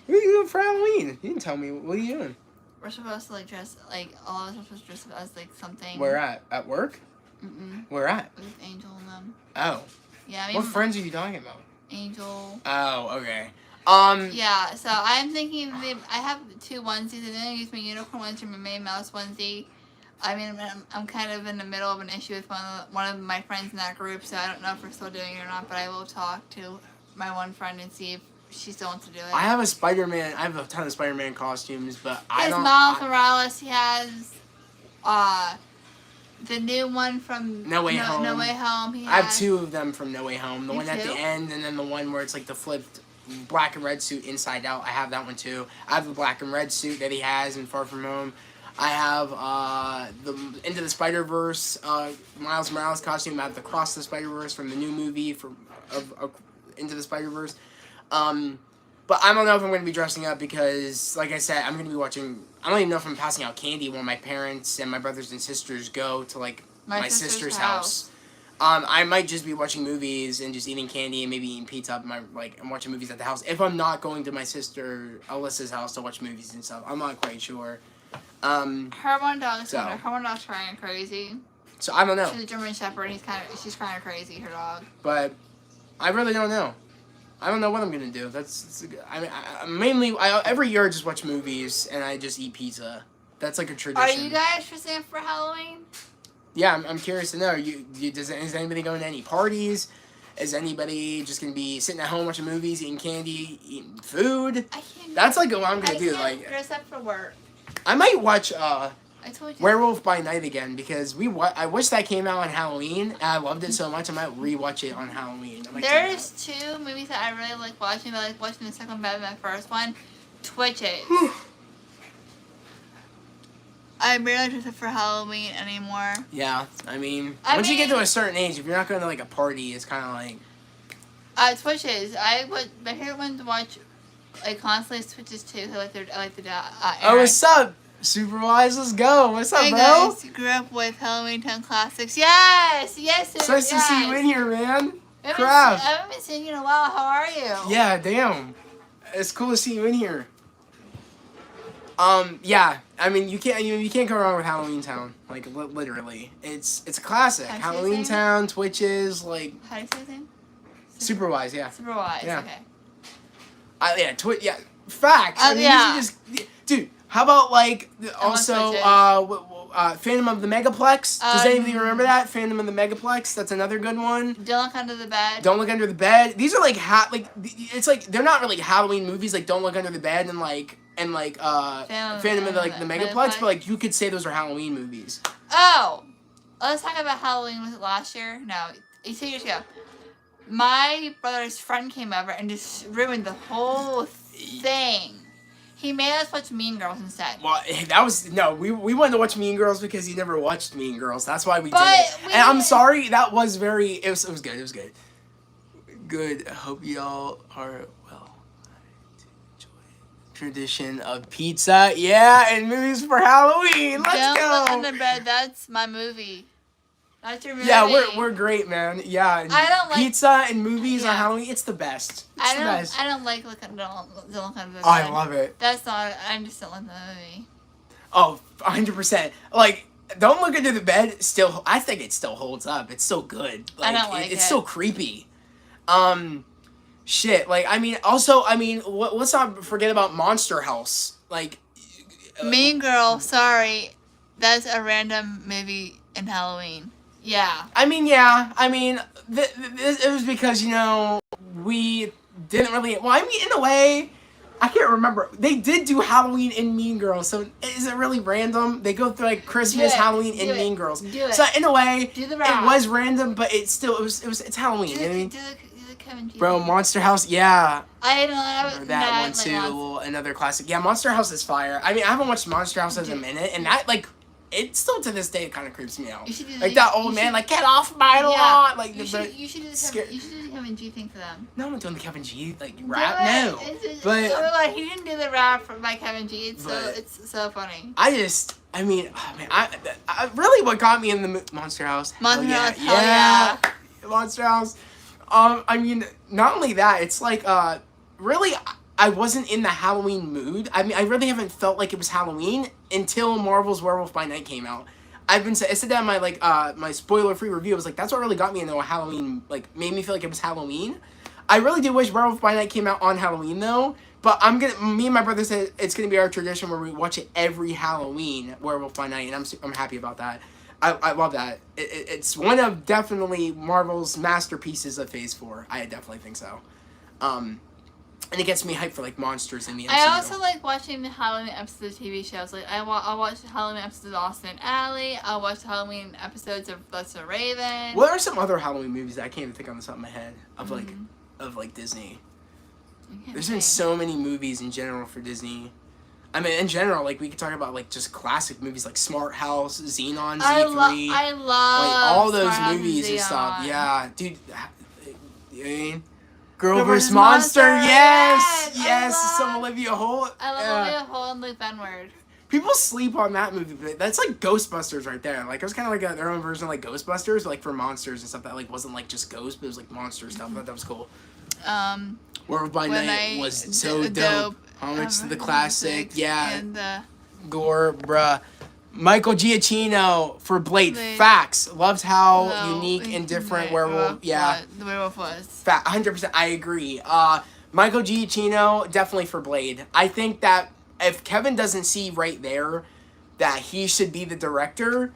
What are you doing for Halloween? You didn't tell me. What are you doing? We're supposed to like dress like all of us are supposed to dress up as like something. Where at? At work? Where at? With Angel and them. Oh. Yeah. I mean, What friends are you talking about? Angel. Oh, okay. Yeah. So I'm thinking I have 2 onesies. I'm gonna use my unicorn onesie and my Minnie Mouse onesie. I mean, I'm kind of in the middle of an issue with one of my friends in that group, so I don't know if we're still doing it or not. But I will talk to my one friend and see if she still wants to do it. I have a Spider-Man. I have a ton of Spider-Man costumes, but I don't. Miles Morales. He has the new one from No Way Home. No Way Home. I have 2 of them from No Way Home. The You one at the too? end, and then the one where it's like the flipped black and red suit inside out. I have that one too. I have the black and red suit that he has in Far From Home. I have the Into the Spider-Verse Miles Morales costume. I have the Cross the Spider-Verse from the new movie of Into the Spider-Verse. But I don't know if I'm going to be dressing up because, like I said, I'm going to be watching... I don't even know if I'm passing out candy when my parents and my brothers and sisters go to, like, my sister's house. I might just be watching movies and just eating candy and maybe eating pizza and watching movies at the house. If I'm not going to my sister Alyssa's house to watch movies and stuff, I'm not quite sure. Her one dog's crying crazy. So I don't know. She's a German Shepherd. She's crying crazy. Her dog. But I really don't know. I don't know what I'm gonna do. Every year I just watch movies and I just eat pizza. That's like a tradition. Are you guys dressing up for Halloween? Yeah, I'm curious to know. Is anybody going to any parties? Is anybody just gonna be sitting at home watching movies, eating candy, eating food? I can't. That's like what I'm gonna do. I Like, can't dress up for work. I might watch I told you. Werewolf by Night again because I wish that came out on Halloween and I loved it so much I might rewatch it on Halloween. There's 2 movies that I really like watching. I like watching the second one better than the first one. Twitches. I barely dress up for Halloween anymore. Yeah, I mean, once you get to a certain age, if you're not going to like a party, it's kind of like. Twitches. My favorite one to watch, like constantly is Twitches too. I like the Oh, what's up, Supervise? Let's go. What's up, hey bro? guys, grew up with Halloween Town classics. Yes. It's nice to see you in here, man. I Crap. haven't been seeing you in a while. How are you? Yeah, damn. It's cool to see you in here. Yeah. I mean, you can't go wrong with Halloween Town. Like literally, it's a classic. Halloween Town, Twitches, like. How do you say his name? Supervise, yeah. Supervise. Yeah. Okay. Yeah. Facts. I mean, yeah. you should just, dude. How about like also Phantom of the Megaplex? Does anybody remember that? Phantom of the Megaplex. That's another good one. Don't Look Under the Bed. Don't Look Under the Bed. These are like it's like they're not really Halloween movies. Like Don't Look Under the Bed and Phantom of the Megaplex. But like you could say those are Halloween movies. Oh, let's talk about Halloween. Was it last year? No, 2 years ago. My brother's friend came over and just ruined the whole thing. He made us watch Mean Girls instead. Well, we wanted to watch Mean Girls because he never watched Mean Girls. That's why we did it. And I'm sorry, that was it was good. It was good. Good. I hope y'all are well. Tradition of pizza, yeah, and movies for Halloween. Let's go. Don't Look Under Bed. That's my movie. That's your movie. Yeah, we're great, man. Yeah, I don't like pizza and movies on Halloween. It's the best. It's the best. I don't like Don't Look Under the Bed. Oh, I love it. That's not. I just don't like the movie. Oh, 100%. Like, Don't Look Under the Bed. I think it still holds up. It's so good. Like, I don't like it. It's so creepy. Shit. Like, let's not forget about Monster House. Like, Mean Girl. Sorry, that's a random movie in Halloween. Yeah. It was because, we didn't really... Well, in a way, I can't remember. They did do Halloween in Mean Girls, so is it really random? They go through like Christmas, Halloween, in Mean Girls. Do it. So in a way, Do the rap. it was random, but it's Halloween. You know what I mean? Do the Kevin G. Bro, Monster House, yeah. I know Remember that one too. Another classic. Yeah, Monster House is fire. I mean, I haven't watched Monster House in a minute, and that like. It still to this day it kind of creeps me out. Like that old man, like get off my lawn. Like you should do the Kevin G thing for them. No, I'm doing the Kevin G like rap. No, but like, he didn't do the rap by Kevin G. It's so funny. I mean, oh man, I really what got me in the Monster House. Monster House, yeah. Monster House. I mean, not only that, it's like really. I wasn't in the Halloween mood. I mean, I really haven't felt like it was Halloween until Marvel's Werewolf by Night came out. I said that in my my spoiler-free review. I was like, that's what really got me into a Halloween, like made me feel like it was Halloween. I really do wish Werewolf by Night came out on Halloween though. But me and my brother said it's gonna be our tradition where we watch it every Halloween, Werewolf by Night, and I'm happy about that. I love that. It's one of definitely Marvel's masterpieces of Phase 4. I definitely think so. And it gets me hyped for like monsters in the MCU. I also like watching the Halloween episodes of TV shows. Like I watch the Halloween episodes of Austin Alley. I watch the Halloween episodes of Let's a Raven. What are some other Halloween movies that I can't even think on the top of my head of like Disney? There's been so many movies in general for Disney. I mean, in general, like we could talk about like just classic movies like Smart House, Xenon, Z3. I love like all those Smart movies and Xenon. stuff. Yeah, dude. You know what I mean? Girl vs. Monster, yes, some Olivia Holt. I love Olivia Holt and Luke Benward. People sleep on that movie, but that's like Ghostbusters right there. Like it was kind of like their own version of like Ghostbusters, like for monsters and stuff that like wasn't like just ghosts, but it was like monster stuff. I thought that was cool. Werewolf by Night was so dope. Homage to the classic, yeah. And Gore, bruh. Michael Giacchino for Blade. Facts. Loved how unique and different Werewolf. Yeah. The werewolf was. 100%. I agree. Michael Giacchino definitely for Blade. I think that if Kevin doesn't see right there that he should be the director,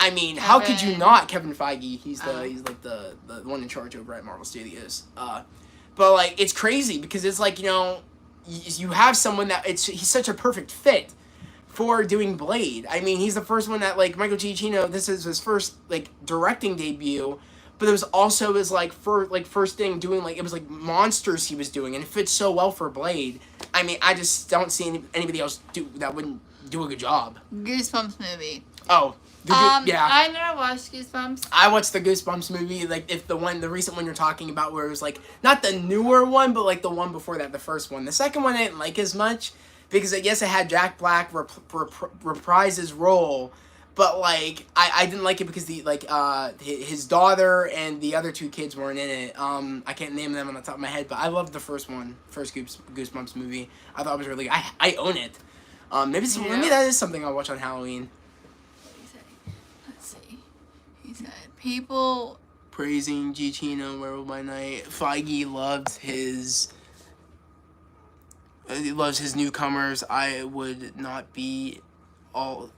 I mean, how could you not? Kevin Feige. He's like the one in charge over at Marvel Studios. But like it's crazy because it's like you have someone that he's such a perfect fit for doing Blade. I mean, he's the first one that, like, Michael Giacchino, this is his first, like, directing debut, but it was also his, like, first thing doing, like, it was, like, monsters he was doing, and it fits so well for Blade. I mean, I just don't see anybody else that wouldn't do a good job. Goosebumps movie. Oh, yeah. I never watched Goosebumps. I watched the Goosebumps movie, like, if the recent one you're talking about, where it was, like, not the newer one, but, like, the one before that, the first one. The second one I didn't like as much, because, yes, it had Jack Black reprise his role, but, like, I didn't like it because, his daughter and the other two kids weren't in it. I can't name them on the top of my head, but I loved the first Goosebumps movie. I thought it was really good. I own it. Maybe that is something I'll watch on Halloween. Let's see. He said, people... Praising Giacchino, Werewolf by Night. Feige loves his... He loves his newcomers. I would not be all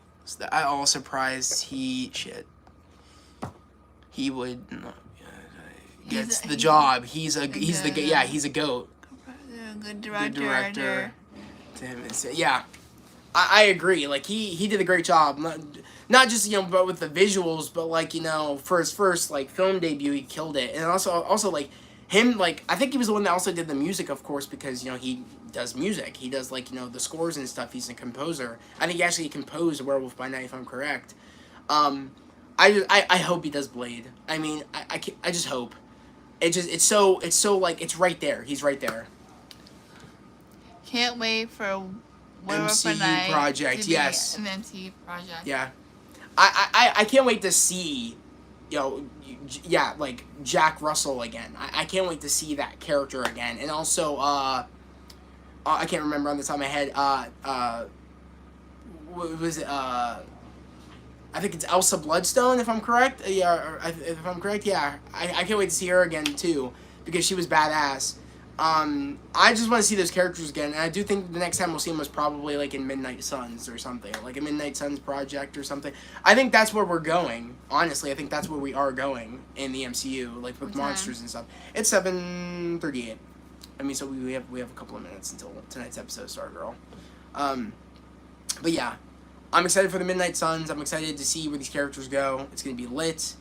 surprised. He would not gets the job. He's a goat. Good director. Yeah, I agree. Like he did a great job. Not just but with the visuals, but like for his first like film debut, he killed it. And also like him, like I think he was the one that also did the music, of course, because he does music. He does like the scores and stuff. He's a composer. I think he actually composed Werewolf by Night, if I'm correct. I hope he does Blade. I mean, I just hope. It's so like it's right there. He's right there. Can't wait for Werewolf by Night project. Yes. An MCU project. Yeah. I can't wait to see, like Jack Russell again. I can't wait to see that character again. And also, I can't remember on the top of my head. What was it? I think it's Elsa Bloodstone, if I'm correct. If I'm correct, yeah. I can't wait to see her again too, because she was badass. I just want to see those characters again, and I do think the next time we'll see them is probably like in Midnight Suns or something, like a Midnight Suns project or something. I think that's where we're going. Honestly, I think that's where we are going in the MCU, like with monsters and stuff. It's 7:38. I mean, so we have a couple of minutes until tonight's episode of Stargirl. But yeah, I'm excited for the Midnight Suns. I'm excited to see where these characters go. It's gonna be lit,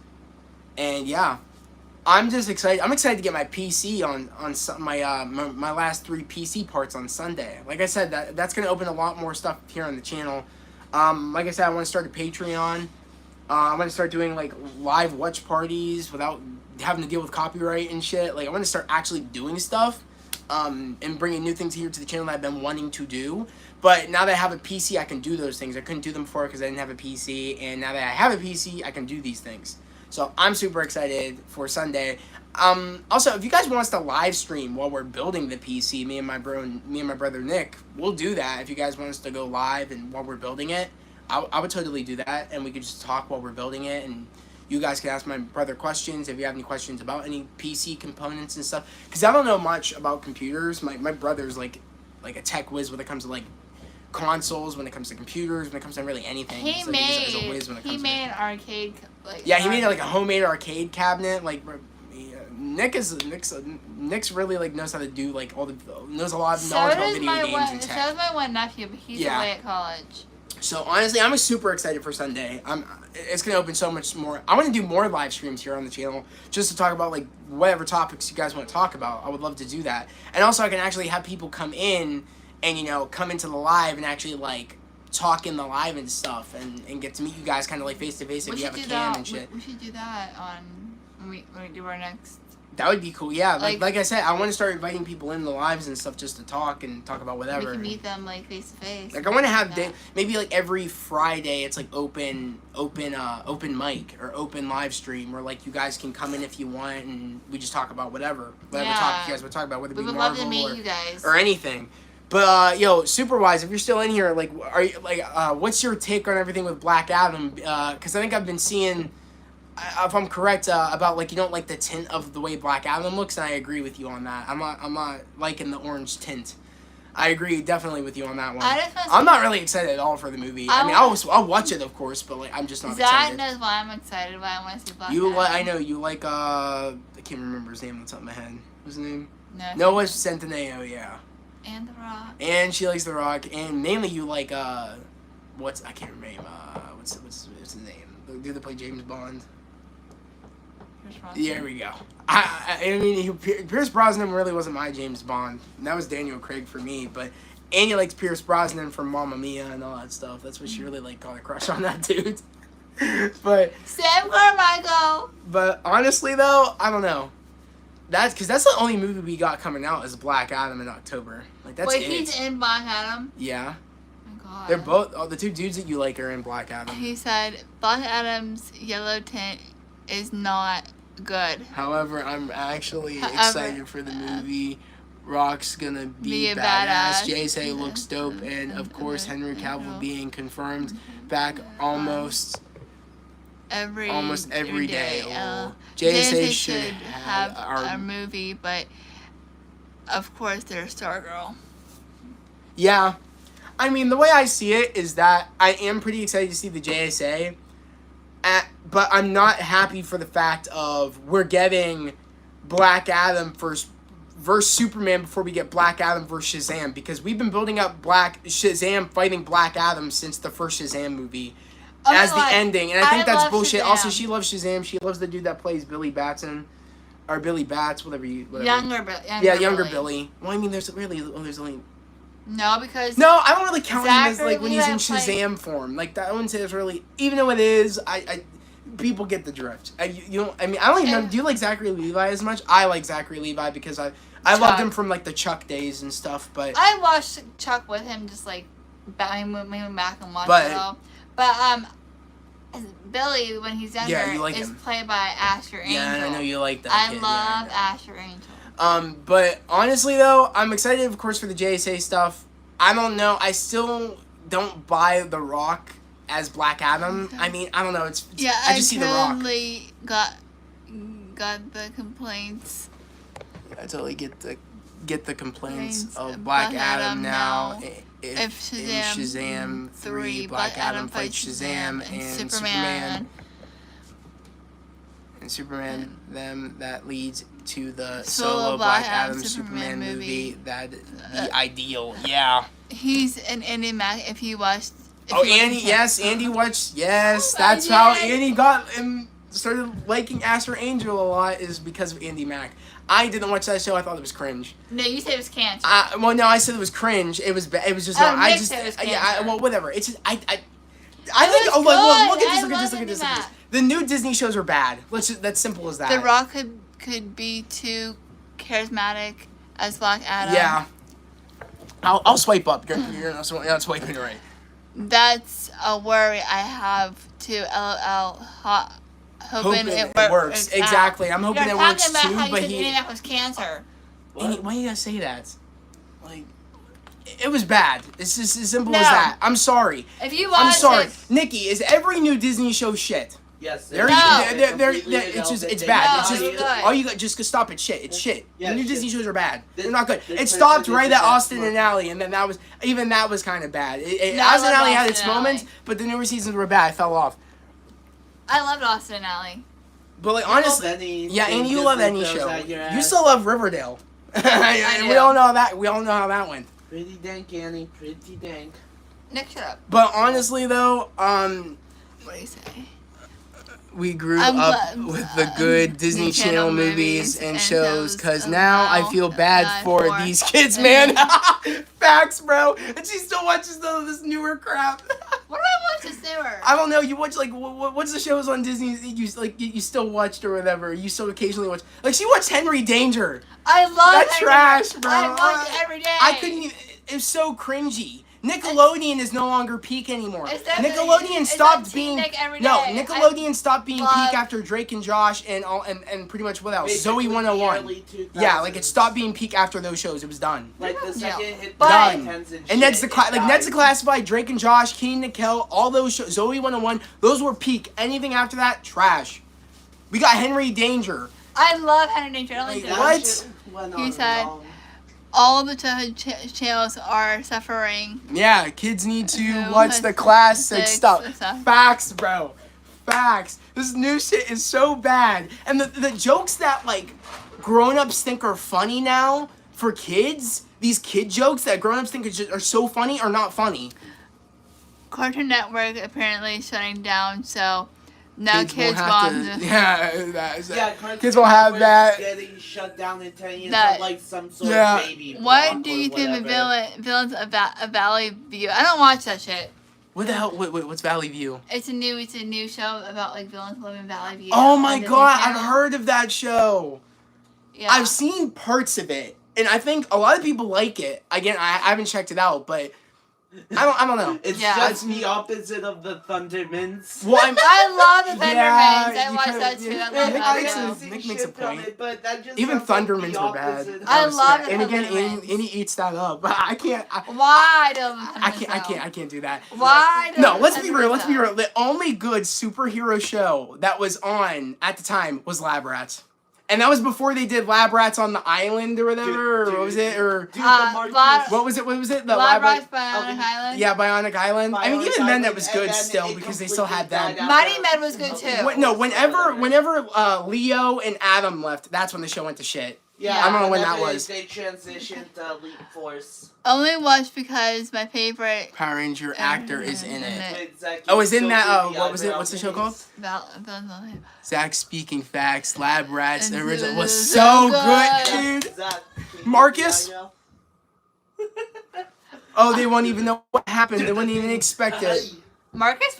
and yeah, I'm just excited. I'm excited to get my PC on my last 3 PC parts on Sunday. Like I said, that's gonna open a lot more stuff here on the channel. Like I said, I want to start a Patreon. I'm gonna start doing like live watch parties without having to deal with copyright and shit. Like I want to start actually doing stuff, and bringing new things here to the channel that I've been wanting to do. But now that I have a PC, I can do those things. I couldn't do them before because I didn't have a PC, and now that I have a PC, I can do these things. So I'm super excited for Sunday. Also, if you guys want us to live stream while we're building the PC, me and my brother Nick, we'll do that. If you guys want us to go live and while we're building it, I would totally do that, and we could just talk while we're building it, and you guys can ask my brother questions if you have any questions about any PC components and stuff. Because I don't know much about computers. My brother's like a tech whiz when it comes to like consoles, when it comes to computers, when it comes to really anything. He made an arcade. He made like a homemade arcade cabinet. Like Nick's really like knows how to do like knows a lot of knowledge about video games and tech. So does my one nephew, but he's away at college. So honestly, I'm super excited for Sunday. It's gonna open so much more. I want to do more live streams here on the channel just to talk about like whatever topics you guys want to talk about. I would love to do that, and also I can actually have people come in and come into the live and actually like talk in the live and stuff and get to meet you guys kind of like face to face if you have a cam and shit. We should do that when we do our next. That would be cool, yeah. Like I said, I want to start inviting people in the lives and stuff just to talk about whatever. We can meet them like face to face. Like I want to have maybe like every Friday it's like open mic or open live stream where like you guys can come in if you want and we just talk about whatever topic you guys would talk about, whether it be Marvel love to meet you guys or anything. But Superwise, if you're still in here, like, are you what's your take on everything with Black Adam? Because I think I've been seeing, if I'm correct, about like you don't like the tint of the way Black Adam looks, and I agree with you on that. I'm not liking the orange tint. I agree definitely with you on that one. I'm not really excited at all for the movie. I'll watch it of course, but like I'm just not excited. Zach knows why I'm excited. Why I want to see Black Adam. I know you like I can't remember his name on top of my head. What's his name? Noah Centineo, yeah. And The Rock. And she likes The Rock, and mainly you like I can't remember what's his name? The dude that played James Bond. There we go. I mean, Pierce Brosnan really wasn't my James Bond. That was Daniel Craig for me, but Annie likes Pierce Brosnan from Mamma Mia and all that stuff. That's what she really like got a crush on that dude. But Sam Carmichael. But honestly though, I don't know. That's because that's the only movie we got coming out is Black Adam in October. Like that's it. Wait, he's in Black Adam? Yeah. Oh my god. They're both the two dudes that you like are in Black Adam. He said Black Adam's yellow tint is not good. However, I'm actually excited for the movie. Rock's gonna be badass. JSA looks dope, and of course Henry Cavill being confirmed back almost every day. JSA should have our movie, but of course there's Stargirl. Yeah, I mean the way I see it is that I am pretty excited to see the JSA, but I'm not happy for the fact of we're getting Black Adam versus Superman before we get Black Adam versus Shazam, because we've been building up Shazam fighting Black Adam since the first Shazam movie. As the ending, and I think that's bullshit. Shazam. Also, she loves Shazam. She loves the dude that plays Billy Batson, or Billy Bats, whatever. Younger Billy. Well, I mean, there's only. No, because no, I don't really count him as like when he's in Shazam form. Like that, I wouldn't say it's really. Even though it is, I people get the drift. I don't even know. Do you like Zachary Levi as much? I like Zachary Levi because I loved him from like the Chuck days and stuff. But I watched Chuck with him, just like back and watched it all. But Billy, when he's younger, is played by Asher Angel. Yeah, I know you like that. I love Asher Angel. But honestly though, I'm excited, of course, for the JSA stuff. I don't know. I still don't buy The Rock as Black Adam. I mean, I don't know. I just see The Rock. Got the complaints. I totally get the complaints of Black Adam now. If Shazam 3, Black Adam fights Shazam and Superman. and Superman, them, that leads to the Solo solo Black Adam Superman Superman movie. movie. That the ideal, yeah. He's an Andy Mack. If you watched. Oh, Andy, yes, Andy watched, yes, Oh, that's I how did. Andy got and started liking Astro Angel a lot, is because of Andy Mack. I didn't watch that show. I thought it was cringe. No, you said it was cancer. Well, no, I said it was cringe. It was it was just Oh, not. I Nick just said it was yeah. cancer. Well, whatever. It's just I think. was Oh, look good. at this. I Look at this. love Look at this. Andy Look at this. Mack. The new Disney shows are bad. That's simple as that. The Rock could be too charismatic as Black Adam. Yeah. I'll swipe up. You're not swiping right. That's a worry I have too. LOL. Hoping it works. Exactly. I'm hoping You're it works talking too. about how But you said Andy Mack was cancer. why you gotta say that? Like, it was bad. It's just as simple No. as that. I'm sorry. If you I'm watch sorry. it, Nikki, is every new Disney show shit? Yes. They're, No. it's just, it's bad. No, it's just, it's good. all you got, just stop it. Shit. It's shit. Yeah, the new shit. Disney shows are bad. This- They're not good. this It stopped person right is at the Austin best and Ally, and then that was kind of bad. No, Austin I and love Ally had Austin its and Ally. moments, but the newer seasons were bad. I fell off. I loved Austin and Ally. But like You love honestly, any yeah, and thing you love Disney any throws show. at your You ass. still love Riverdale. I we do. all know that. We all know how that went. Pretty dank, Annie. Pretty dank. Nick, shut up. But honestly, though, What do you say? we grew I'm up glad- with the good Disney Channel movies and shows, because now I feel bad for these kids, man. Facts, bro. And she still watches this newer crap. What do I watch this newer? I don't know. You watch like what's the shows on Disney that you still watched or whatever. You still occasionally watch. Like she watched Henry Danger. I love That's Henry trash, Danger. bro. I watch it every day. I couldn't even. It was so cringy. Nickelodeon is no longer peak anymore. It's definitely- Nickelodeon it's stopped on being Teen Nick every no. day. Nickelodeon stopped being love- peak after Drake and Josh and all and pretty much what else? Basically, Zoe the 101. early 2000s. Yeah, like it stopped being peak after those shows. It was done. Like the second Yeah. hit But- the Done. 10s and And Ned's shit, the it Ned's died. the Classified, Drake and Josh, Keenan and Kel, all those shows, Zoe 101, those were peak. Anything after that, trash. We got Henry Danger. I love Henry Danger. I don't like Like, that. what? Shit went He on said- long. All the channels are suffering. Yeah, kids need to Who watch has the classic six stuff. stuff? Facts, bro. Facts. This new shit is so bad. And the jokes that, like, grown-ups think are funny now for kids, these kid jokes that grown-ups think are so funny are not funny. Cartoon Network apparently shutting down, so now kids will want have to. Yeah, Cartoon kids will have Network's that. Getting shut down in 10 years That- like some sort Yeah. of baby. What block do or you think of whatever. Villains of Valley View? I don't watch that shit. What the hell? Wait, what's Valley View? It's a new show about like villains living in Valley View. Oh on my Disney god, Channel. I've heard of that show. Yeah. I've seen parts of it, and I think a lot of people like it. Again, I haven't checked it out, but I don't know. It's Yeah. just the opposite of the Thundermans. Well, I'm, I love the Thundermans. Yeah, I you watch kinda- that too. yeah. I love Nick that makes show. a- Nick makes a point. But that just Even sounds like the Thundermans were bad. opposite I of- love the And again, Thundermans. Annie eats that up. I can't. Why do I can't do that. Why do No, let's be real. Thundermans Let's be suck? real. The only good superhero show that was on at the time was Lab Rats, and that was before they did Lab Rats on the island or whatever. Or what was it? Or Dude, Lab- what was it? What was it? The Lab Lab Rats Bionic Island? Yeah, Bionic Island. I mean, Bionic even then Island, that was and good then still it because they still had them. completely died Mighty after- Med was good too. Whenever Leo and Adam left, that's when the show went to shit. Yeah, I don't know when that whenever was. They transitioned to Elite Force. Only watched because my favorite Power Ranger actor is in it. Exactly. Oh, is in So that? do the What was it? eyebrow What's the show called? Villains. Zach Speaking Facts. Lab Rats. The And original it was was so so good, good. dude. Zach, Marcus? I know. Oh, they won't even know what happened. They wouldn't even expect it. Marcus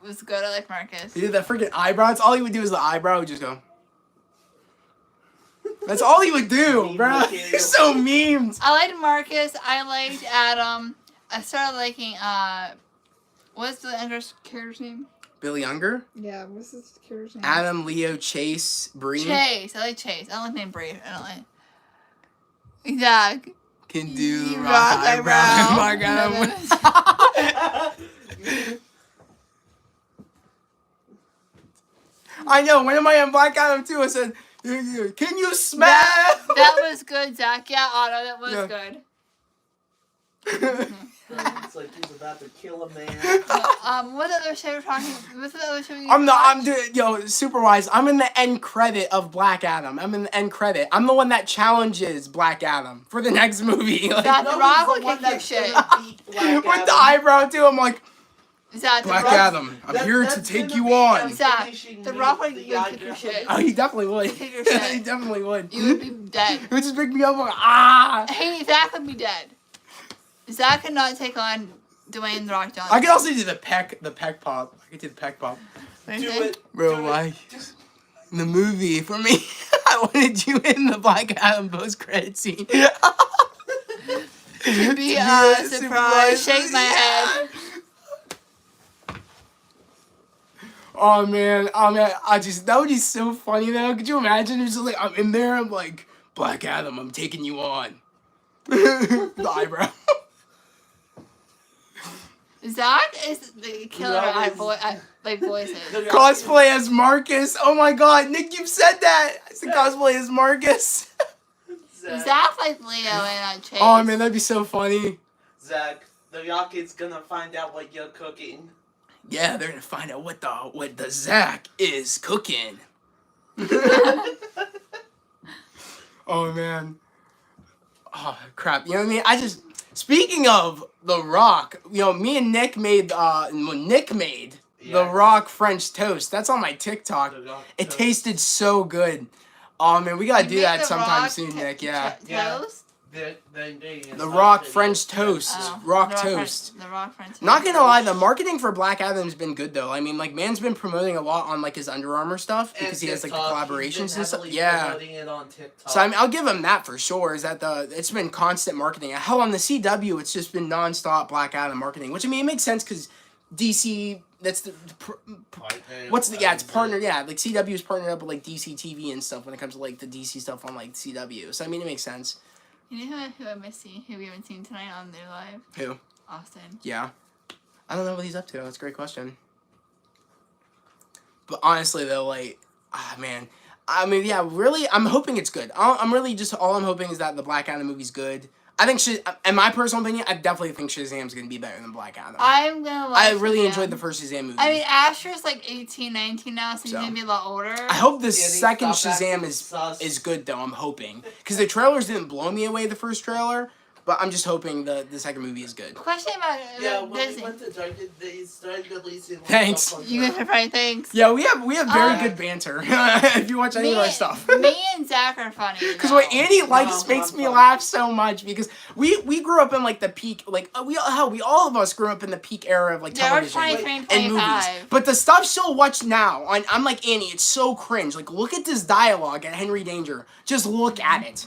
was good. I like Marcus. He did that freaking eyebrows. All he would do is the eyebrow would just go. That's all he would do, Meme bro. material. He's so memed. I liked Marcus. I liked Adam. I started liking what's the Ender's character's name? Billy Younger, Yeah, what's his character's name? Adam, Leo, Chase, Bree. Chase. I like Chase. I don't like name Bree. I don't like. Zach. Can do Rock rock eyebrow. eyebrow. Mark Adam. I know. When am I on Black Adam 2? I said, can you smell? That was good, Zach. Yeah, Otto, that was Yeah. good. It's like he's about to kill a man. What other show we're talking? What's the other show you I'm watched? doing, Superwise. I'm in the end credit of Black Adam. I'm in the end credit. I'm the one that challenges Black Adam for the next movie. Like, That The Rock the would one kick your that's shit. gonna beat Black with the Adam. eyebrow too, I'm like, Is that Black The Rock? Adam, I'm here to That's take gonna you be on. him Zach, finishing The me Rock with would the kick your eyebrow. shit. Oh, he definitely would. Take your shit. He definitely would. You would be dead. He would just pick me up like, ah. Hey, Zach would be dead. Zach could not take on Dwayne The Rock Johnson. I could also do the peck pop. I could do the peck pop. What Do do you think? it. Bro, do why? It. Just In the movie, for me, I wanted you in the Black Adam post-credit scene. To be Yeah, surprised. Shake my head. Oh man, that would be so funny though. Could you imagine? It's just like, I'm in there, I'm like, Black Adam, I'm taking you on. The eyebrow. Zach is the killer Zach at is- voices. Cosplay as Marcus. Oh my god, Nick, you've said that. I said cosplay as Marcus. Zach's like Leo and Chase. Oh man, that'd be so funny. Zach, the Rock is gonna find out what you're cooking. Yeah, they're gonna find out what the Zach is cooking. Oh man. Oh crap. You know what I mean? Speaking of The Rock, me and Nick made The Rock French toast. That's on my TikTok. The Rock It toast. tasted so good. Oh man, we gotta You do made that The sometime Rock soon, t- Nick. Yeah. Yeah. Toast? The ingredients The are Rock pretty French good. toast. Oh, Rock The toast. The Rock French toast. Not gonna lie, the marketing for Black Adam's been good though. I mean, like, man's been promoting a lot on like his Under Armour stuff And because he has like the TikTok, he's collaborations been and stuff. heavily Yeah. promoting it on TikTok. So I mean, I'll give him that for sure. Is that it's been constant marketing. Hell, on the CW, it's just been nonstop Black Adam marketing. Which I mean, it makes sense because DC. That's it's partnered. Yeah, like CW is partnered up with like DC TV and stuff when it comes to like the DC stuff on like CW. So I mean, it makes sense. You know who I miss seeing, who we haven't seen tonight on their live? Who? Austin. Yeah. I don't know what he's up to. That's a great question. But honestly, though, like, man. I mean, yeah, really, I'm hoping it's good. All I'm hoping is that the Black Adam movie's good. I think, in my personal opinion, I definitely think Shazam's going to be better than Black Adam. I'm gonna watch I really Shazam. enjoyed the first Shazam movie. I mean, Asher's like 18, 19 now, so he's So. gonna be a lot older. I hope the Yeah, they second stop acting Shazam sus. is good, though, I'm hoping. Because the trailers didn't blow me away, the first trailer. But I'm just hoping the second movie is good. Question about Yeah, when Disney. we went to Target, they started releasing. Thanks. stuff on You guys the- are probably thanks. Yeah, we have very Uh, good banter if you watch any of our stuff. Me and Zach are funny. Because though. what Andy likes No, makes I'm me fine. laugh so much because we grew up in like the peak, like we all of us grew up in the peak era of like Yeah, we're television 23 and and movies. 25. But the stuff she'll watch now, I'm like, Annie, it's so cringe. Like, look at this dialogue at Henry Danger. Just look at it.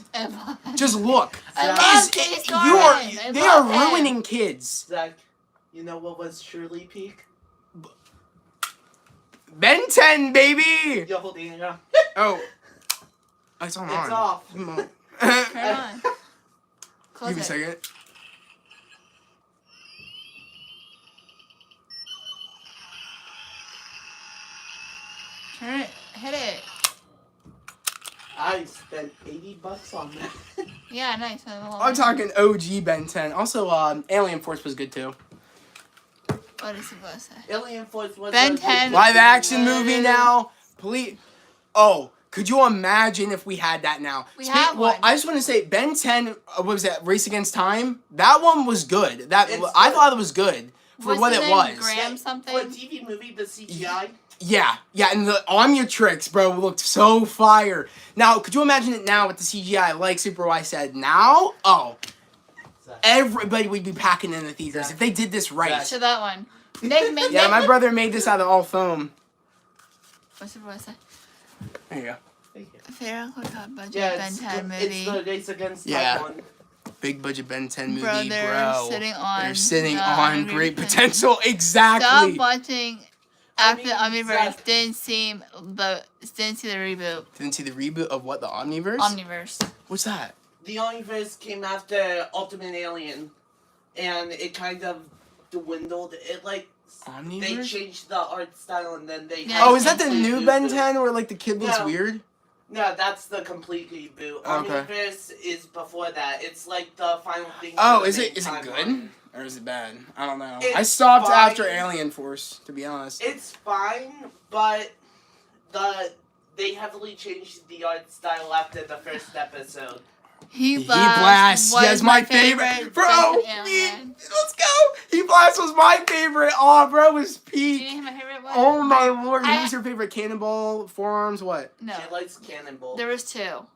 Just look. I Zach. love Is- James you are Gordon. I they love are him. ruining kids. Zach, you know what was truly peak? Ben 10, baby. You're holding it up. Oh, it's on. It's off. Come on. Turn it on. Close Give me a it. second. Turn it. Hit it. I spent $80 on that. Yeah, nice. I'm talking OG Ben 10. Also, Alien Force was good too. What is it supposed to say? Alien Force was Ben a good 10. Live action Uh, movie now. Please. Oh, could you imagine if we had that now? We have Well, one. I just want to say Ben 10. What was that? Race Against Time. That one was good. It's I good. thought it was good for What's what his it name? was. Graham something? For a TV movie, the CGI. Yeah, and the Omnitrix, bro, looked so fire. Now, could you imagine it now with the CGI, like Superwise said? Now, Zach. everybody would be packing in the theaters if they did this right. To that one. Nick, Yeah, my brother made this out of all foam. What's it supposed to say? There you go. Thank you. Fair budget Yeah, Ben it's, 10 it's movie. the Race Against Yeah. Time one. Big budget Ben 10 movie, Bro, they're bro. sitting on. They're sitting the on Angry great Birds. potential. Exactly. Stop watching after the I mean, Omniverse. Zach- Didn't see the reboot. Didn't see the reboot of what, the Omniverse? Omniverse. What's that? The Omniverse came after Ultimate Alien, and it kind of dwindled. It like they Omniverse? changed the art style, and then they. Yeah, Oh, is that the they new used Ben it. 10 where like the kid looks Yeah. weird? No, that's the complete reboot. Okay. Omniverse is before that. It's like the final thing. Oh, for the is main it good timeline. or is it bad? I don't know. It's I stopped fine. after Alien Force, to be honest. It's fine, but they heavily changed the art style after the first episode. Heat Blast, was yes, my favorite. Bro, Best Heat, Alien. let's go. Heat Blast was my favorite. Oh, bro, it was Do you peak. know my favorite one? Oh my lord, I- who was your favorite? Cannonball, Forearms, what? No, She likes Cannonball. there was 2.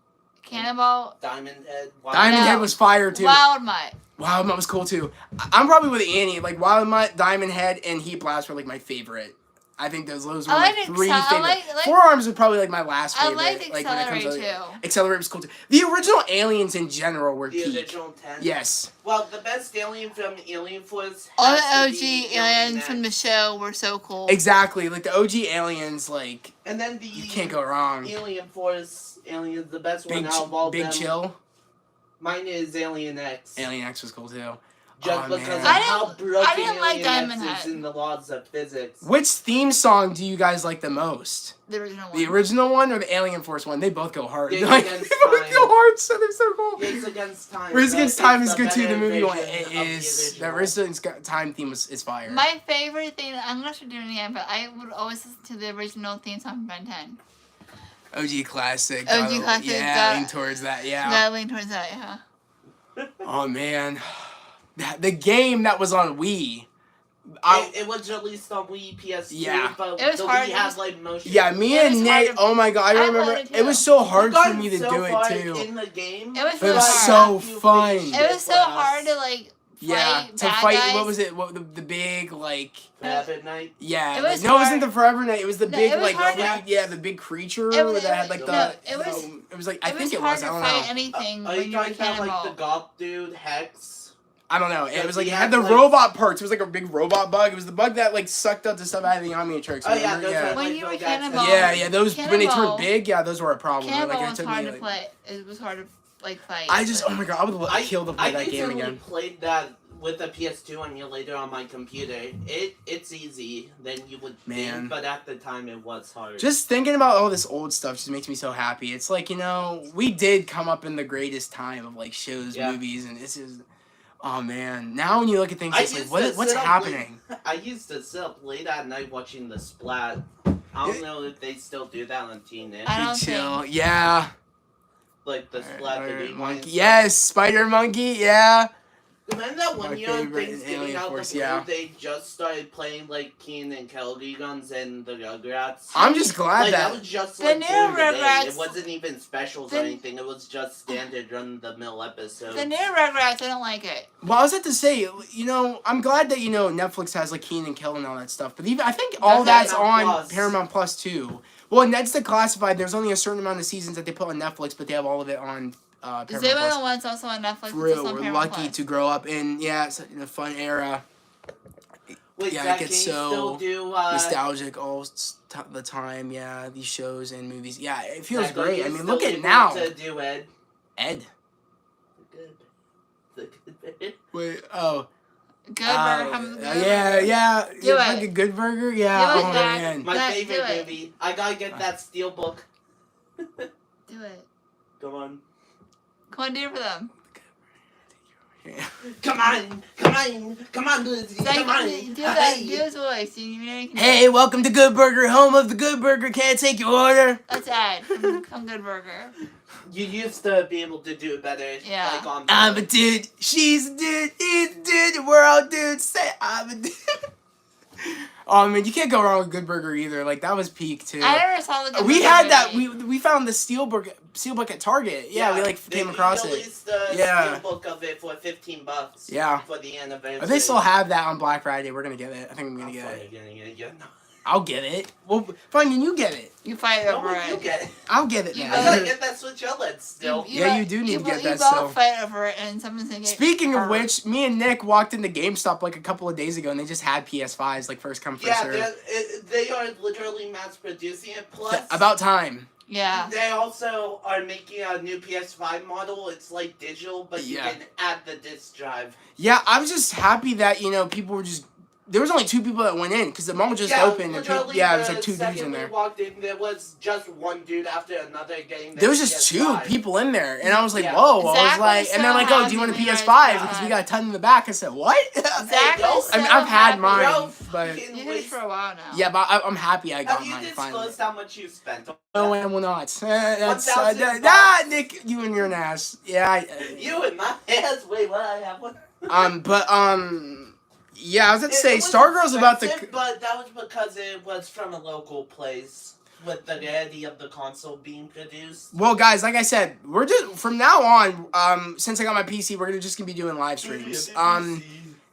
Cannonball, Diamond Head. Diamond No. Head was fire too. Wild Mutt. Wild Mutt was cool too. I'm probably with Annie. Like Wild Mutt, Diamond Head, and Heat Blast were like my favorite. I think those were I my like 3 I favorite. like- Forearms was probably like my last I favorite. liked like when it comes Accelerate to too. Accelerate was cool too. The original Aliens in general were The peak. original 10. Yes. Well, the best alien from Alien Force. All the has to OG be aliens X. from the show were so cool. Exactly. Like the OG Aliens, like And then the you can't go wrong. Alien Force aliens, the best Big, one out of all Big them. Chill. Mine is Alien X. Alien X was cool too. Just Oh, because man. of I how didn't- broken I didn't like Alien Diamond X is Head. in the laws of physics. Which theme song do you guys like the most? The original one. The original one or the Alien Force one? They both go hard. Race Like, they Against both Time. go hard, so they're so cool. Race Against Time. Race Against Time is the good too. The better movie one version it of the is. The original. Race Against Time theme is fire. My favorite thing, I'm not sure doing it again, but I would always listen to the original theme song from Ben 10. OG classic. OG classic, Yeah, got- lean towards that. Yeah. Gotta lean towards that, yeah. Oh man, the game that was on Wii. It was released on Wii, PS2, Yeah. but It was the hard, Wii it had was- like motion. Yeah, me It and was hard Nate. to- Oh my god, I I remember played it it was too. so hard We've for gotten me to so do far it too. in the game. It was But it was hard. so You fun. finished It was so for us. hard to, like, Yeah, fight to bad fight. guys. What was it? What the big like? Rabbit Night. Yeah, It like, was no, it wasn't hard. the Forever Night. It was the No, big it was like hard to- yeah, the big creature It was- that had it like was- the. no, it was- it was like I It think was it hard was. I to don't fight know. anything Are when you you were talking about Cannonball. like the goth dude, Hex? I don't know. It Because was like he it had had, the like- robot parts. It was like a big robot bug. It was the bug that like sucked up the stuff out of the Omnitrix. Oh, yeah, remember? those yeah. are- When like you were those guys- Cannonball. Yeah, those when they Cannonball- turned big, yeah, those were a problem. Cannonball Like, it was took hard me, to like, play. It was hard to, like, fight. I just, but- oh my god, I would kill to play that game recently again. played that with the PS2 emulator on my computer. It's easy than you would Man. think, but at the time it was hard. Just thinking about all this old stuff just makes me so happy. It's like, you know, we did come up in the greatest time of like shows, Yeah. movies, and this is, oh man. Now when you look at things, I it's like, used to what's sit up happening? I used to sit up late at night watching the Splat. I don't know if they still do that on TNT. I don't Big chill, yeah. Like the Splat, the Spider game monkey, yes, Spider Monkey, yeah. Remember that one My year on favorite Thanksgiving Alien out Force, the blue, yeah. they just started playing like Keen and Kelly Guns and the Rugrats. I'm just glad Like that that. was just The like new during the day. Rugrats- It wasn't even specials or The- anything. It was just standard run the mill episodes. The new Rugrats, I don't like it. Well, I was about to say, you know, I'm glad that, you know, Netflix has like Keen and Kel and all that stuff, but even I think all That's that's Paramount on Plus. Paramount Plus too. Well, and that's declassified. There's only a certain amount of seasons that they put on Netflix, but they have all of it on Paramount Zero Plus. the One's also on Netflix. For It's real, also on we're Paramount lucky Plus. to grow up in in a fun era, Wait, yeah, it Zach, gets can you so still do, nostalgic all the time. Yeah, these shows and movies. Yeah, it feels Zach, are great. you I mean, still look at able now, To do Ed. Ed. The good. Wait, oh. Good Burger. Yeah. Do Yeah, it. like a good burger. Yeah. Do it, Oh Zach. man. My Zach, favorite do it. movie. I gotta get that Steelbook. Do it. Come on. Come on, do it for them. Yeah. Come on, Lizzie, Zach, come on. do that. Hey. Do his voice. You know you can do Hey, it. welcome to Good Burger, home of the Good Burger. Can't take your order. Let's add. Come Good Burger. You used to be able to do it better. Yeah. Like on I'm a dude, she's a dude, he's a dude, we're all dudes. Say I'm a dude. Oh man, you can't go wrong with Good Burger either. Like that was peak too. I never saw the Good We Burger had that. movie. We found the steelbook at Target. Yeah, we like came across They it. released the Yeah. Steelbook of it for $15. Yeah. For the anniversary. If they still have that on Black Friday, we're gonna get it. I think I'm gonna I'm get it. finally getting it. Yeah, no. I'll get it. Well, fine, then you get it. You fight No, over you it. get it. I'll get it You I now. gotta get that Switch OLED still. Yeah, you do need to get that You still. both fight over it, and someone's gonna get Speaking of hurt. which, me and Nick walked into GameStop like a couple of days ago, and they just had PS5s, like first come first Yeah, serve. they are literally mass producing it. Plus, About time. Yeah. they also are making a new PS5 model. It's like digital, but you Yeah. can add the disc drive. Yeah, I was just happy that, you know, people were just there was only 2 people that went in because the mall just opened. And literally there was like the 2 dudes second in we there. walked in, there was just one dude after another getting There was just 2 PS5. people in there, and I was like, Yeah. "Whoa!" I Zach was like, was and they're so like, "Oh, do you want a happy when you PS5?" guys Because we got got a ton in the back. I said, "What?" Zach yo, was so I mean, I've had happy. mine, Yo, but fucking You did it for a while now. yeah, but I'm happy I got Have you mine finally. disclosed how much you spent? No, and will not. That's $1,000? Nick, you and your ass. Yeah. You and my ass. Wait, what? I have one. Yeah, I was about to say, It was Stargirl's about expensive, but that was because it was from a local place with the rarity of the console being produced. Well, guys, like I said, we're just from now on. Since I got my PC, we're just gonna be doing live streams.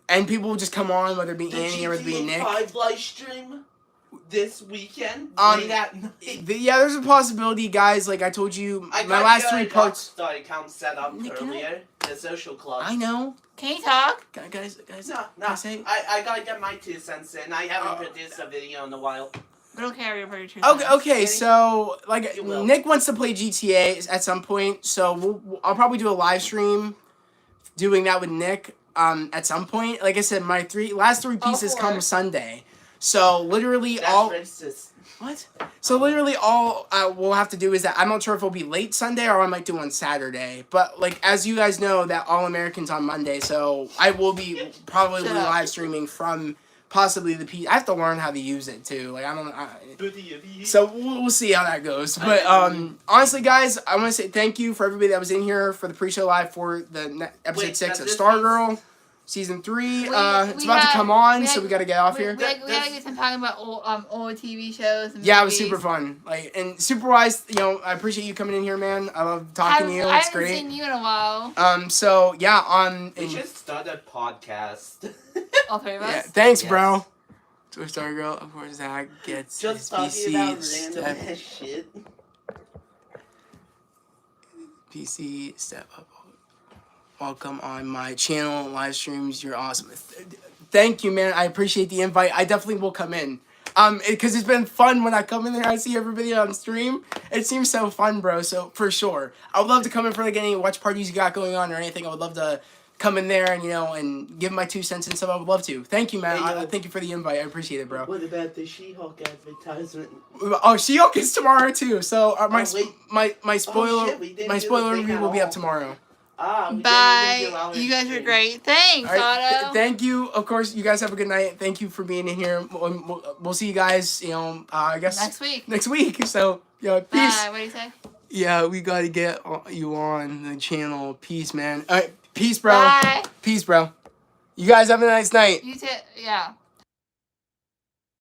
And people will just come on, whether it be The Annie or whether it be Nick. 5 live stream this weekend. Late at night. Yeah, there's a possibility, guys. Like I told you, I my got last your 3 parts. Rockstar account set up Nick, can earlier. The social club. I know. Can you talk? Guys. No, Can I say? I gotta get my 2 cents in. I haven't produced a video in a while. We don't care about your truth. Okay. So like You will. Nick wants to play GTA at some point, so I'll probably do a live stream, doing that with Nick. At some point, like I said, my last 3 pieces come Sunday, so literally That's all. racist. What? So literally all we'll have to do is that I'm not sure if it'll be late Sunday or I might do on Saturday. But like as you guys know, that All American's on Monday, so I will be probably Shut up. live streaming from possibly the PC. I have to learn how to use it too. Like I don't. So we'll see how that goes. But honestly, guys, I want to say thank you for everybody that was in here for the pre-show live for the episode 6 of Stargirl. Season 3, it's about to come on, so we gotta get off here. We gotta get some talking about old TV shows. And Yeah, it was movies. super fun. Like, and super wise, I appreciate you coming in here, man. I love talking to you. I It's haven't great. seen you in a while. So yeah, We should start a podcast. All 3 of us. yeah, thanks, Yes. bro. To Stargirl, of course, Zach gets Just his talking about PC random step, ass shit. PC step up. Welcome on my channel, live streams. You're awesome. Thank you, man. I appreciate the invite. I definitely will come in. Because it's been fun when I come in there. I see everybody on stream. It seems so fun, bro. So for sure, I would love to come in for like any watch parties you got going on or anything. I would love to come in there and and give my 2 cents and stuff. I would love to. Thank you, man. Hey, Thank you for the invite. I appreciate it, bro. What about the She-Hulk advertisement? Oh, She-Hulk is tomorrow too. So my Oh, spoiler shit, we didn't my do spoiler the thing review at will be all. up tomorrow. We didn't even do Bye. our You guys were thing. great. Thanks, All right, Otto. thank you. Of course, you guys have a good night. Thank you for being in here. We'll see you guys. I guess Next week. So peace. Bye. What do you say? Yeah, we gotta get you on the channel. Peace, man. All right, peace, bro. Bye. Peace, bro. You guys have a nice night. You too. Yeah.